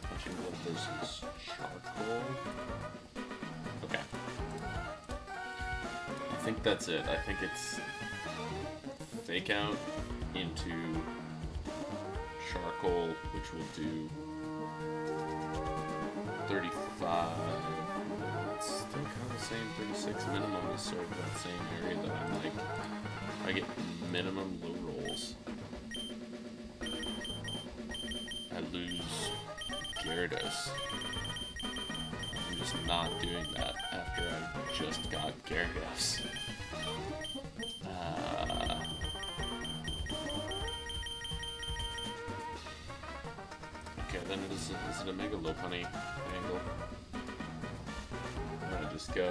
Punching Glove versus Charcoal. Okay. I think that's it. I think it's Fake Out into Charcoal, which will do 35. It's still kind of the same. 36 minimum is sort of that same area that I'm like, I get minimum low rolls. I lose Gyarados. I'm just not doing that after I just got Gyarados. Okay, then is it a Mega Lopunny angle? I'm gonna just go.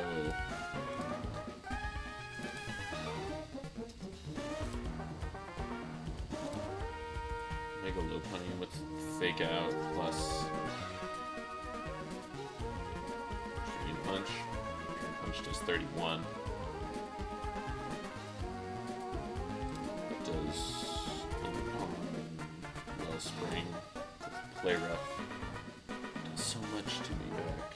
Mega Lopunny with Fake Out plus Drain Punch. Drain Punch does 31. It does Wellspring with Play Rough. Does so much to me back.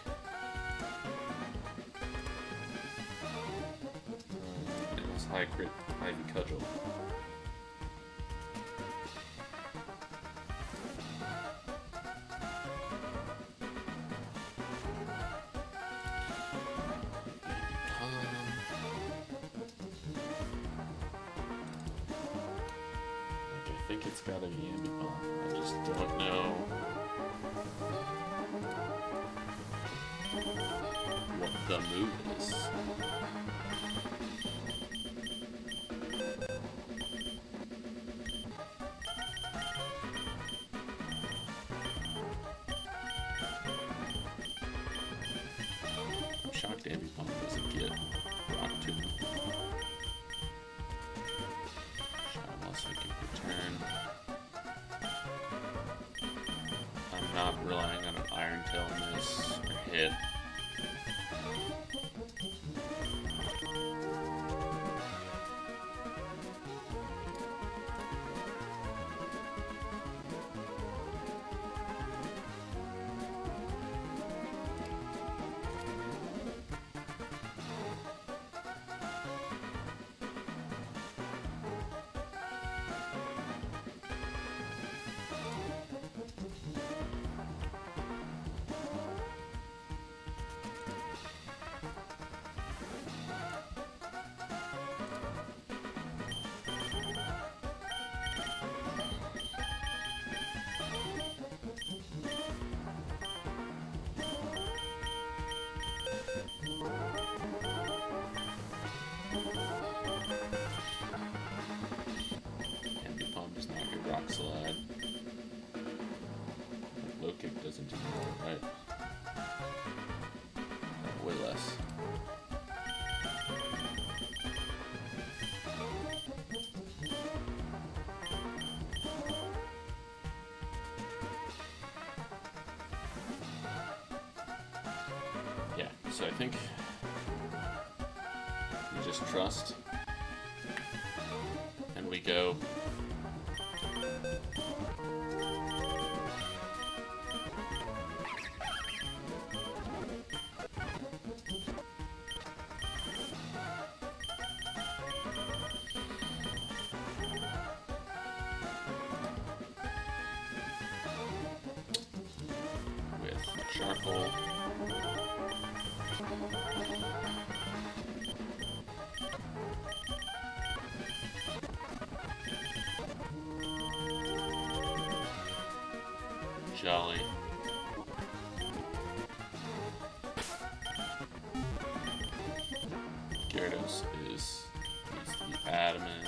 It has High Crit, Ivy Cudgel. I think it's gotta be Ambipom. I just don't know what the move is. I'm shocked Ambipom doesn't get Rock Tomb. Shadow Psychic Return. I'm not relying on an Iron Tail miss or hit. Rock Slide. Low kick doesn't do more, right? Way less. Yeah, so I think we just trust and we go. Charcoal. Jolly. Gyarados needs to be adamant.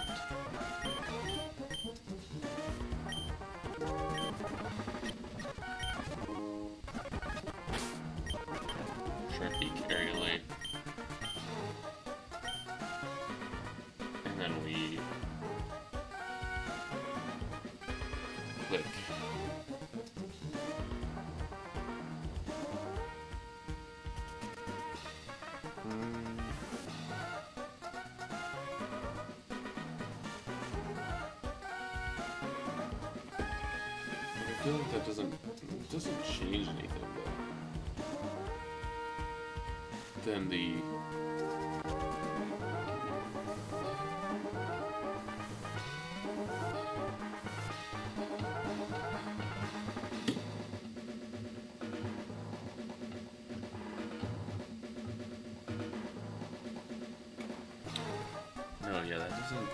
Carry late, and then we click. I feel like that doesn't change anything though. Then the no, yeah, that doesn't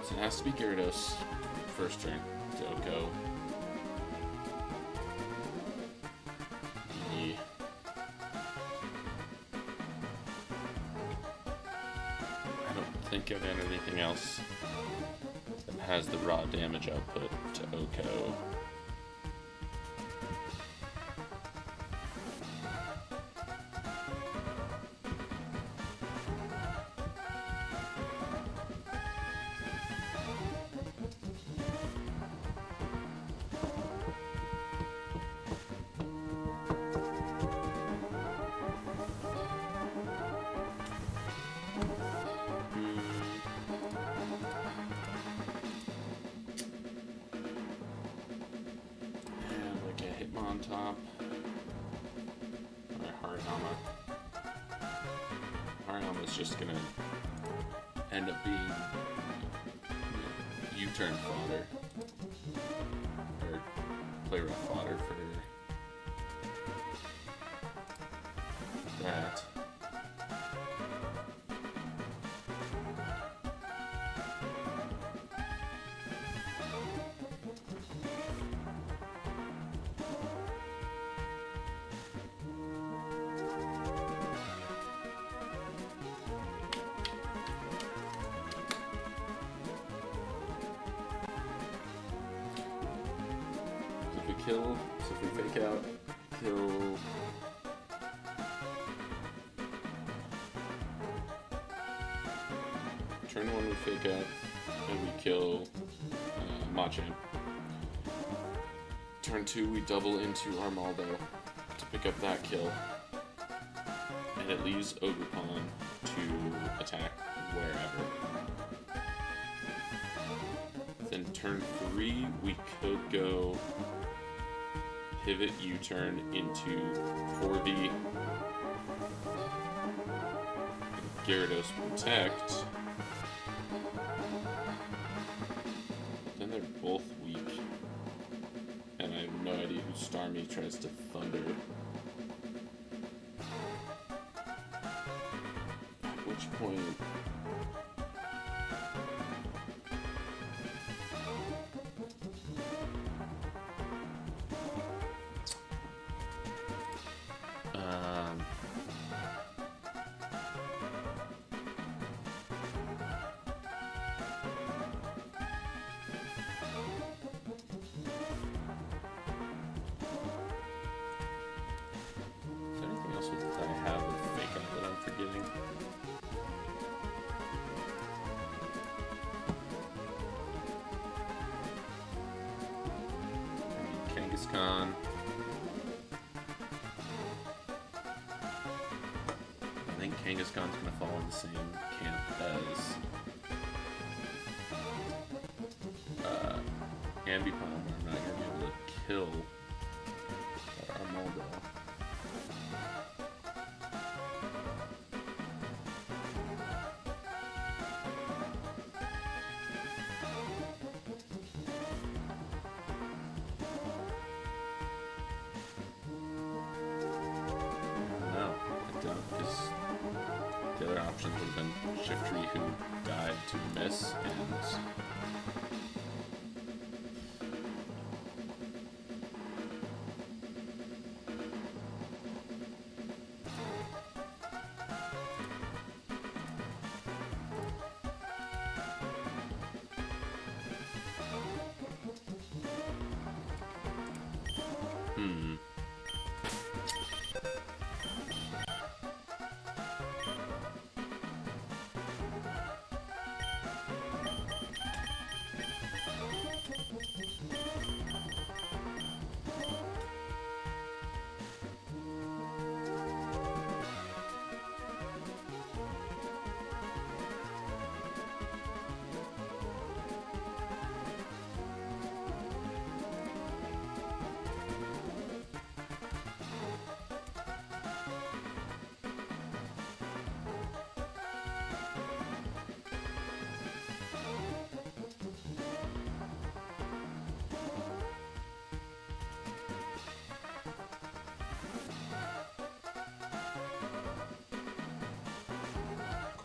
it has to be Gyarados first turn to go. I don't think of anything else that has the raw damage output to Oko. On top. Hariyama. Hariyama's just gonna end up being U-turn fodder. Or play rough fodder for that. Kill, so if we fake out, kill. Turn 1 we fake out, and we kill Machamp. Turn 2 we double into Armaldo to pick up that kill. And it leaves Ogerpon to attack wherever. Then turn 3 we could go pivot U-turn into Corby, Gyarados Protect. Then they're both weak, and I have no idea who Starmie tries to Thunder. At which point Kangaskhan. I think Kangaskhan's gonna fall in the same camp as Ambipom. I'm not gonna be able to kill Armaldo. Options would have been Shiftry, who died to miss, and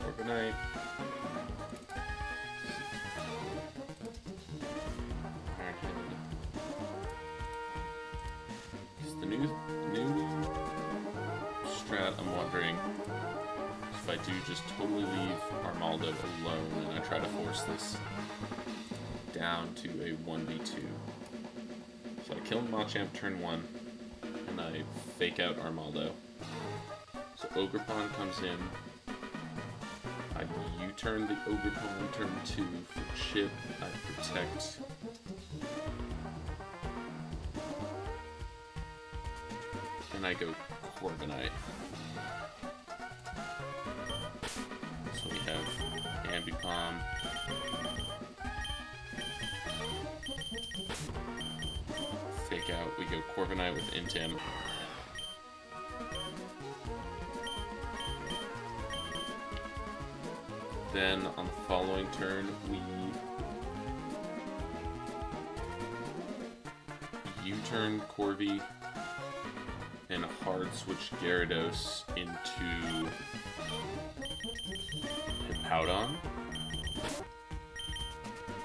Corviknight. Ironhead. Is the new strat, I'm wondering if I do just totally leave Armaldo alone and I try to force this down to a 1v2. So I kill Machamp turn 1 and I fake out Armaldo. So Ogerpon comes in. I U-turn the Ogerpon turn 2 for Chip. I protect. And I go Corviknight. So we have Ambipom. Fake out. We go Corviknight with Intim. Then on the following turn, we U-turn Corvi and hard switch Gyarados into Hippowdon,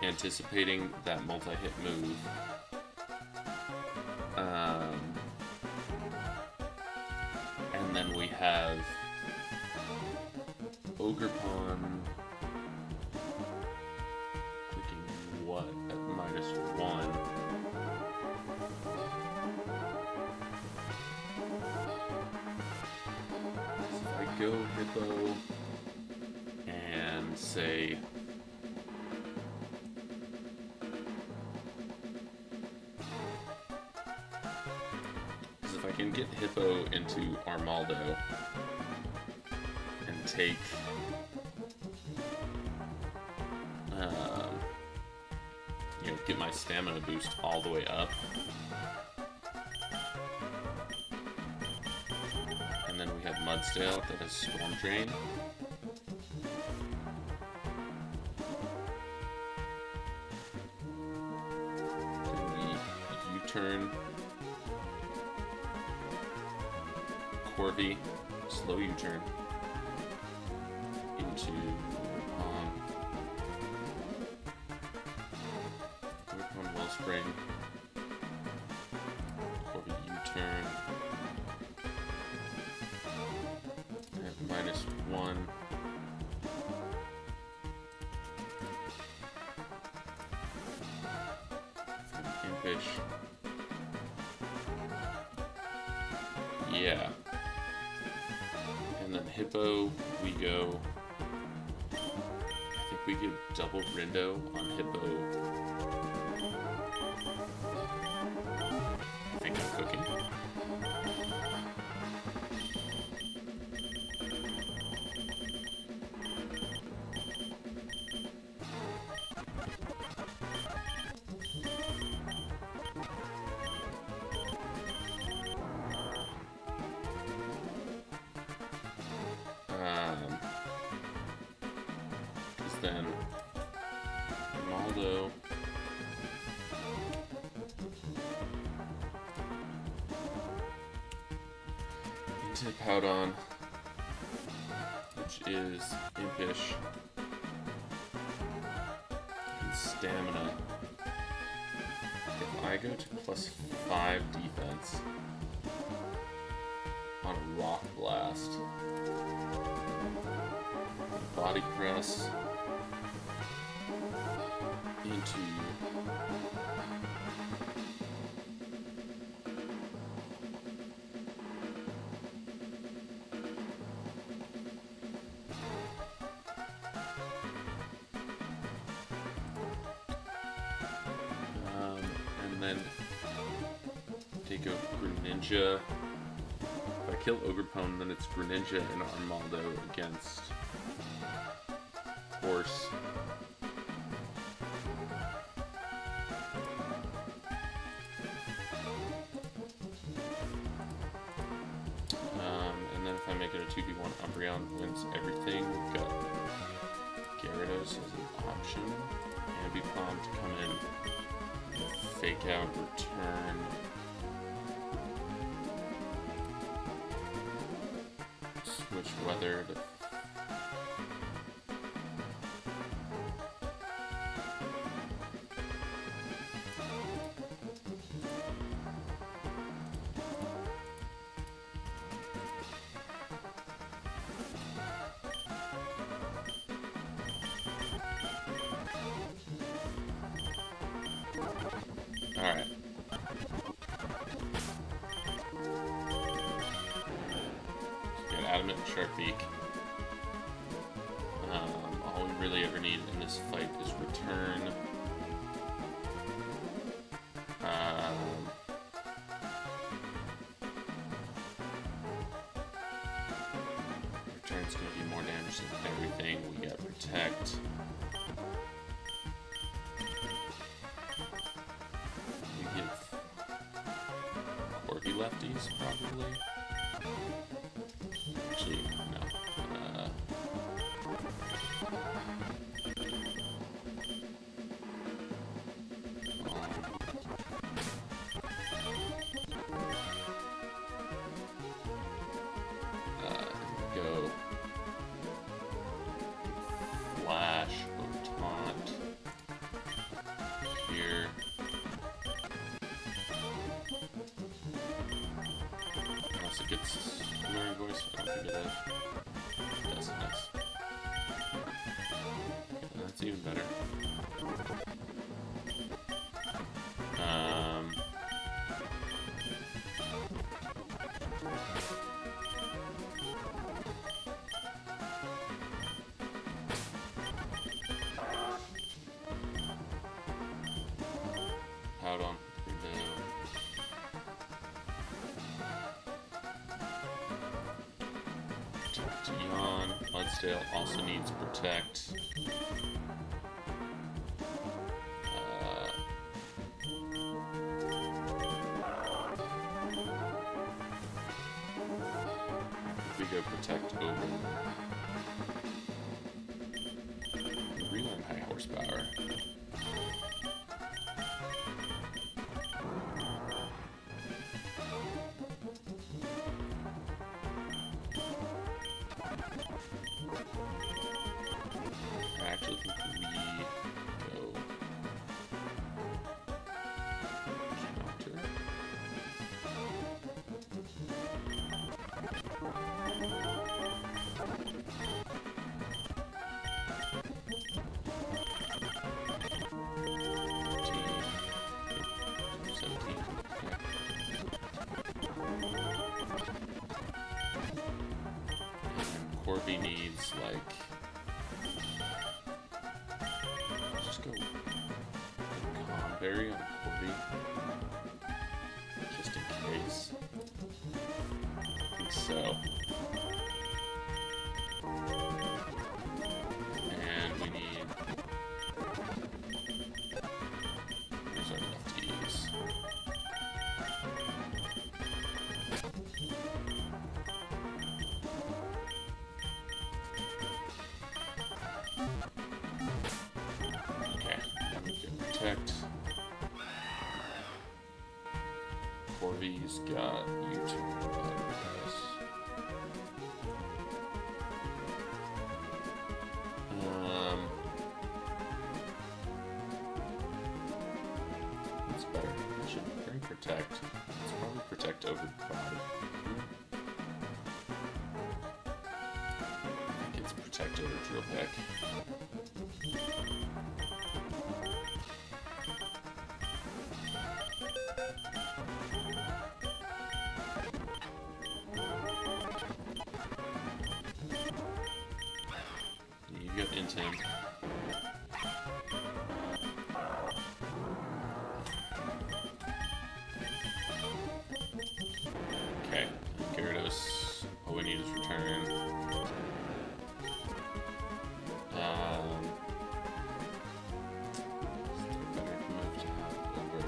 anticipating that multi-hit move. And then we have Ogerpon clicking what at -1. So if I go Hippo and say if I can get Hippo into Armaldo and take get my stamina boost all the way up, and then we have Mudsdale that has Storm Drain. Then we U-turn Corvi, slow U-turn into Ogerpon Wellspring, Corvi U-turn at -1. From Impish. Yeah. And then Hippo, we go. I think we get double Rindo on Hippo. I think I'm cooking. Then Ronaldo into Powdon, which is Impish and Stamina. If I go to +5 defense on a Rock Blast, Body Press into and then take a Greninja. If I kill Ogerpon, then it's Greninja and Armaldo against Horse. And then if I make it a 2v1, Umbreon wins everything. We've got Gyarados as an option. Ambipom to come in, fake out, return. Switch weather to Alright. Get Adamant and Sharpeak. All we really ever need in this fight is return. Return's gonna be more damage than everything. We got Protect. Lefties, probably. Actually, no. Go flash or taunt here. Unless it gets learning voice, I don't think it does. It does, nice. That's even better. Out on Protect Yawn. Bloodsdale also needs Protect. If we go Protect over Relearn High Horsepower. I actually think we go counter. Corby needs, like, just go Conberry on Corby, just in case. I think so. And we need, here's our lefties. Protect. Corby's got YouTube. What's better? I should bring Protect. Let's probably Protect over Prod. I think it's Protect over Drill Peck. You got Intent. Okay, Gyarados. All we need is return. Better move to over.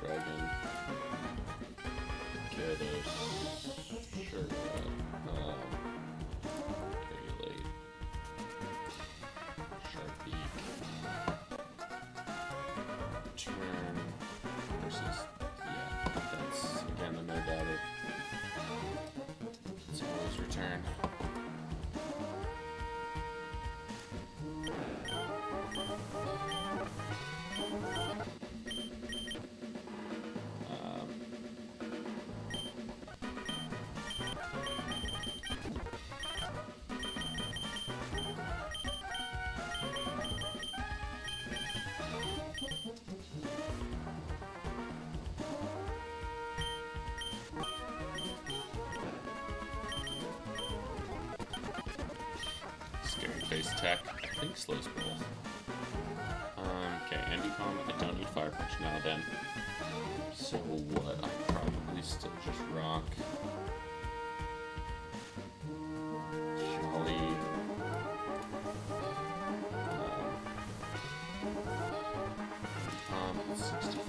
Dragon. Gyarados. Sure. Regulate. Sharpeak. Turn versus, yeah, that's again the no doubter. It's always return. Scary face attack. I think slows both. Okay, Anti-Calm. I don't need Fire Punch now then. So what? I probably still just rock. Jolly. Anti-Calm. 64.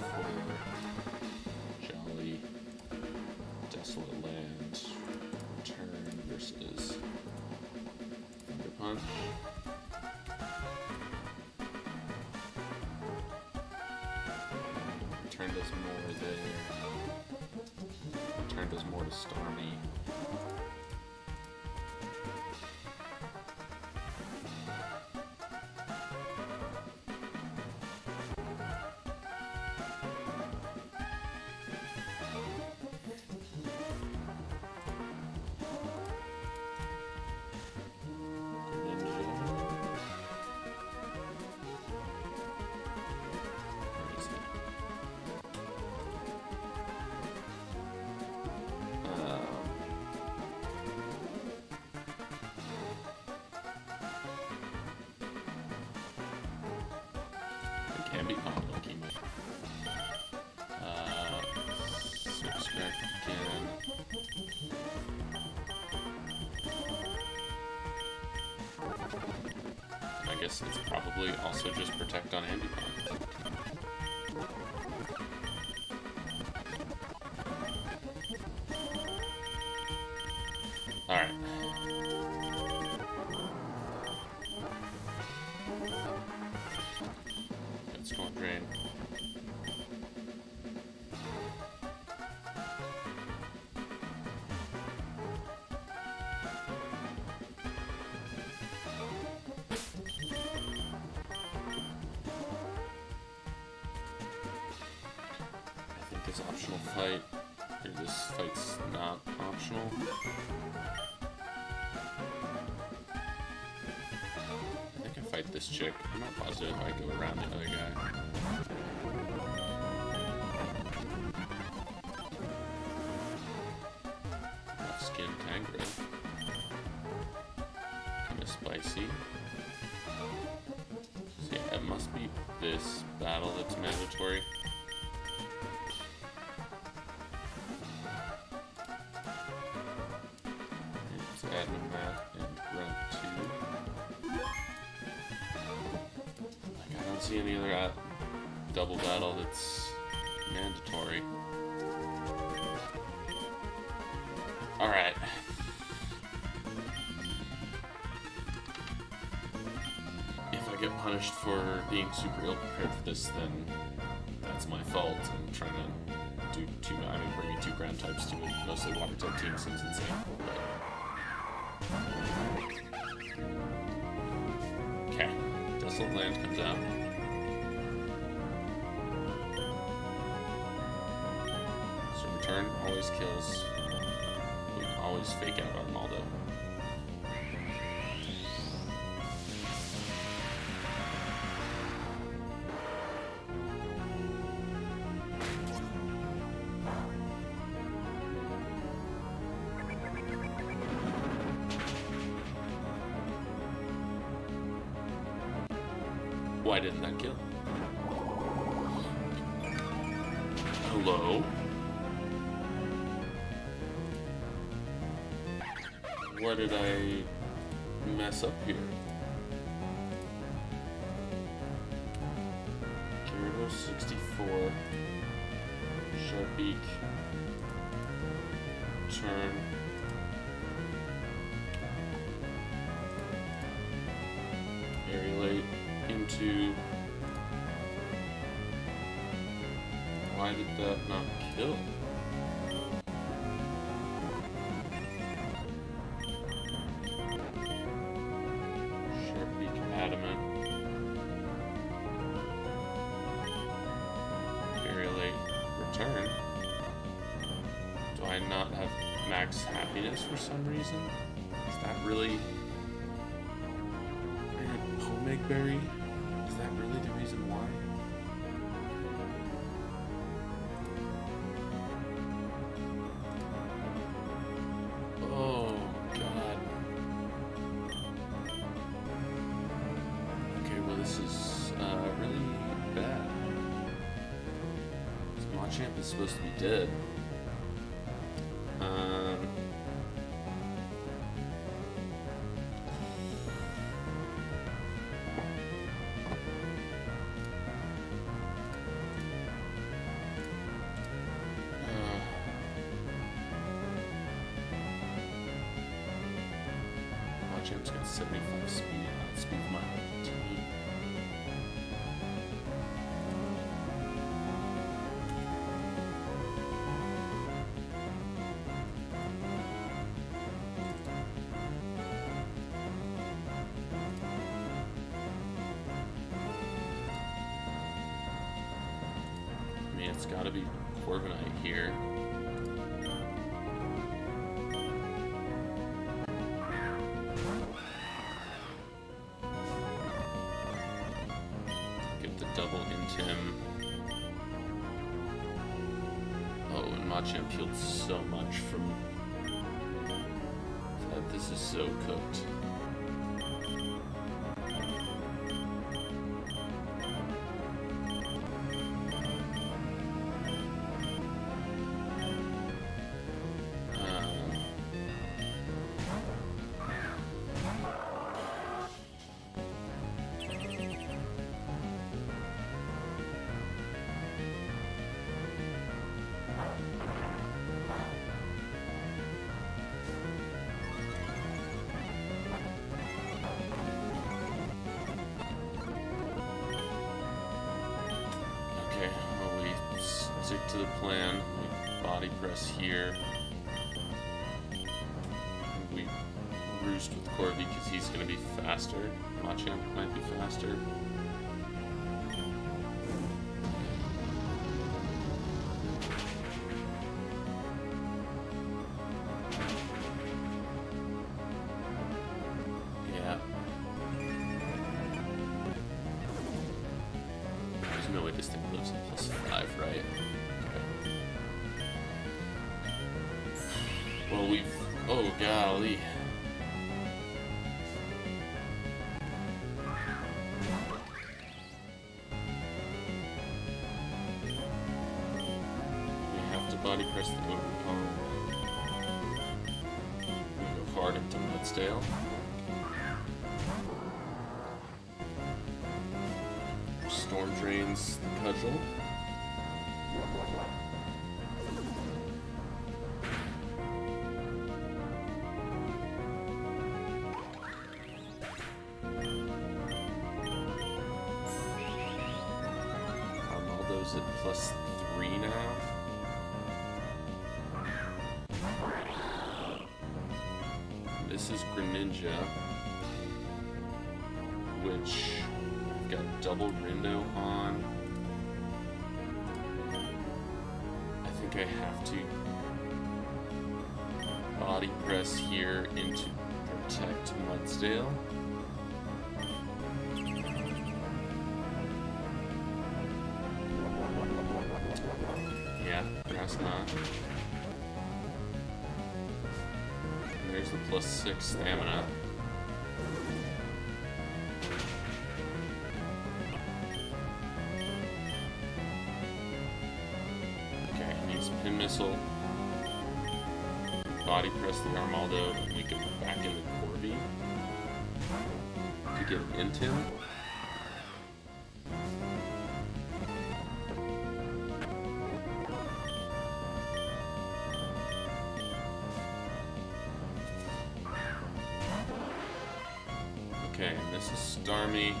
Jolly. punch. Return does more there. Return does more to Starmie. Can be complicated. 6 crack again. I guess it's probably also just protect on Ambipom. Alright. Let's go on drain. I think this optional fight, or this fight's not optional. I think I fight this chick. I'm not positive if I go around the other guy. Rough skin Tangra. Kinda spicy. So yeah, it must be this battle that's mandatory. It's admin math and grunt 2. Like, I don't see any other double battle that's mandatory. Alright. If I get punished for being super ill prepared for this, then that's my fault. I'm trying to do bringing 2 ground types to a mostly water type team seems insane. Okay, Desolate Land comes out. So return always kills. We can always fake out Armaldo. Why didn't that kill? Hello? What did I mess up here? Gyarados 64. Sharpeak. Turn. Very late. Into... Why did that not kill? Sharpeak Adamant. Very late return. Do I not have max happiness for some reason? Is that really... Berry? Is that really the reason why? Oh, God. Okay, well, this is really bad. Machamp is supposed to be dead. who's got 75 speed, outspeed my team. I mean, it's gotta be Corviknight here. Double into him. Oh, and Machamp healed so much from that. This is so cooked. Okay, well, we stick to the plan. We body press here. We roost with Corby because he's going to be faster. Machamp might be faster. Yeah. There's no way this thing lives at +5, right? Okay. Well, we've... Oh, golly. Body press the overcome. We go hard into Mudsdale. Storm drains the cudgel. Armaldo's at +3 now. This is Greninja, which I've got double Rindo on. I think I have to body press here into protect Mudsdale. Yeah, Grass Knot. There's the +6 stamina. Okay, needs Pin Missile. Body press the Armaldo, and we can back into Corby to get an Intim. Okay, and this is Starmie.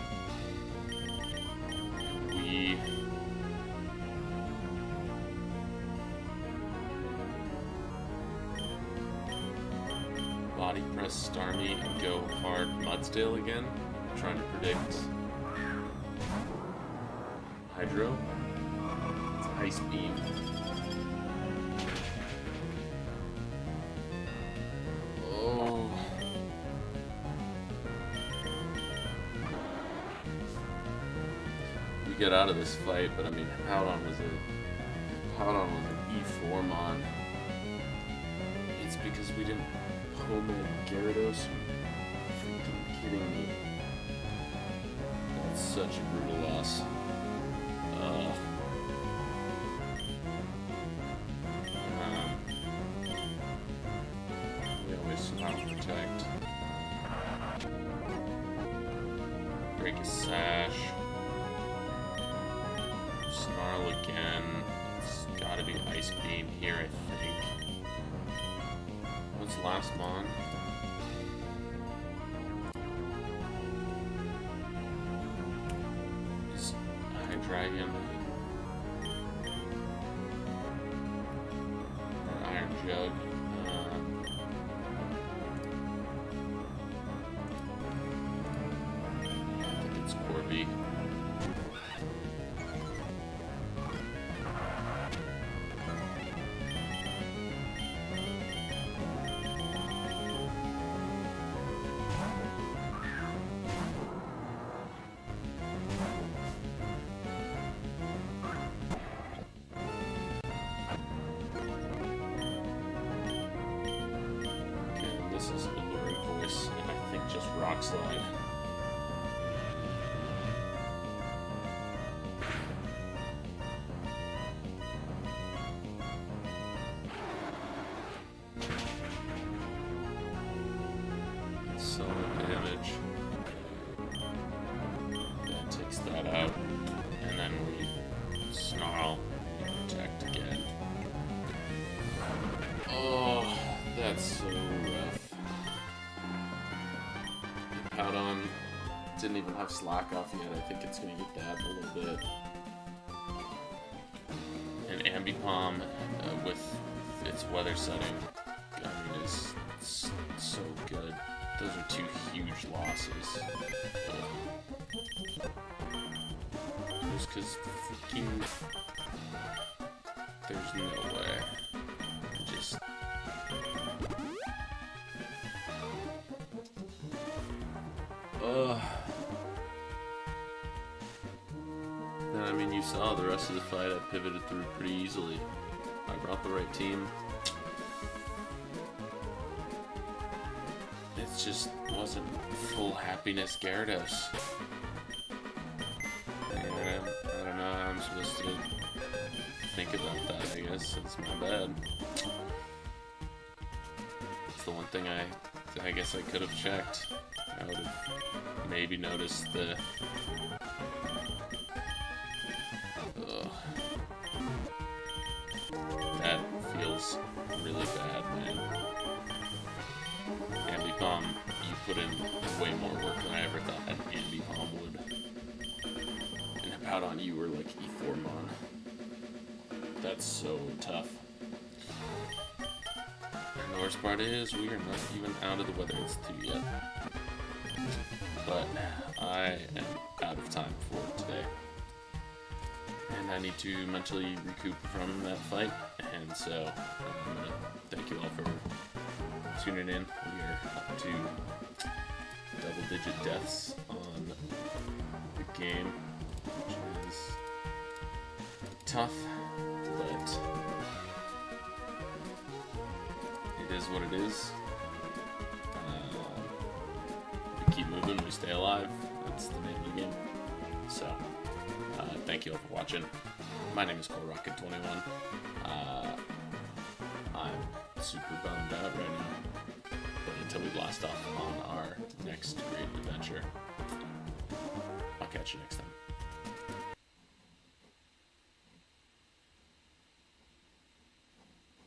We body press Starmie and go hard Mudsdale again. I'm trying to predict Hydro. It's Ice Beam. Get out of this fight, but I mean, Powdon was an E4 mon. It's because we didn't Hoenn Gyarados. Freaking kidding me. That's such a brutal loss. We always not protect. Break his sash. Snarl again. It's gotta be Ice Beam here, I think. What's last mon? Dragon. Or Iron Jug. I think it's Corby. This is Alluring Voice, and I think just Rock Slide. Some damage. That takes that out, and then we snarl, protect again. Oh, that's so rough. Powdon didn't even have slack off yet. I think it's going to get that a little bit. And Ambipom with its weather setting, I mean, is so good. Those are two huge losses. Just because freaking there's no way. Just. Then, I mean, you saw the rest of the fight. I pivoted through pretty easily. I brought the right team. It just wasn't full happiness Gyarados. And I don't know how I'm supposed to think about that, I guess. It's my bad. It's the one thing I guess I could have checked. I would have maybe noticed the... That feels really bad, man. Ambipom, you put in way more work than I ever thought that Ambipom would. And Powdon, you were like E4mon. That's so tough. And the worst part is, we are not even out of the Weather Institute yet. But I am out of time for today. And I need to mentally recoup from that fight. And so I'm going to thank you all for tuning in. We are up to double-digit deaths on the game, which is tough, but it is what it is. We keep moving, we stay alive. That's the name of the game. So, thank you all for watching. My name is ColeRocket21. I'm super bummed out right now, but until we blast off on our next great adventure, I'll catch you next time.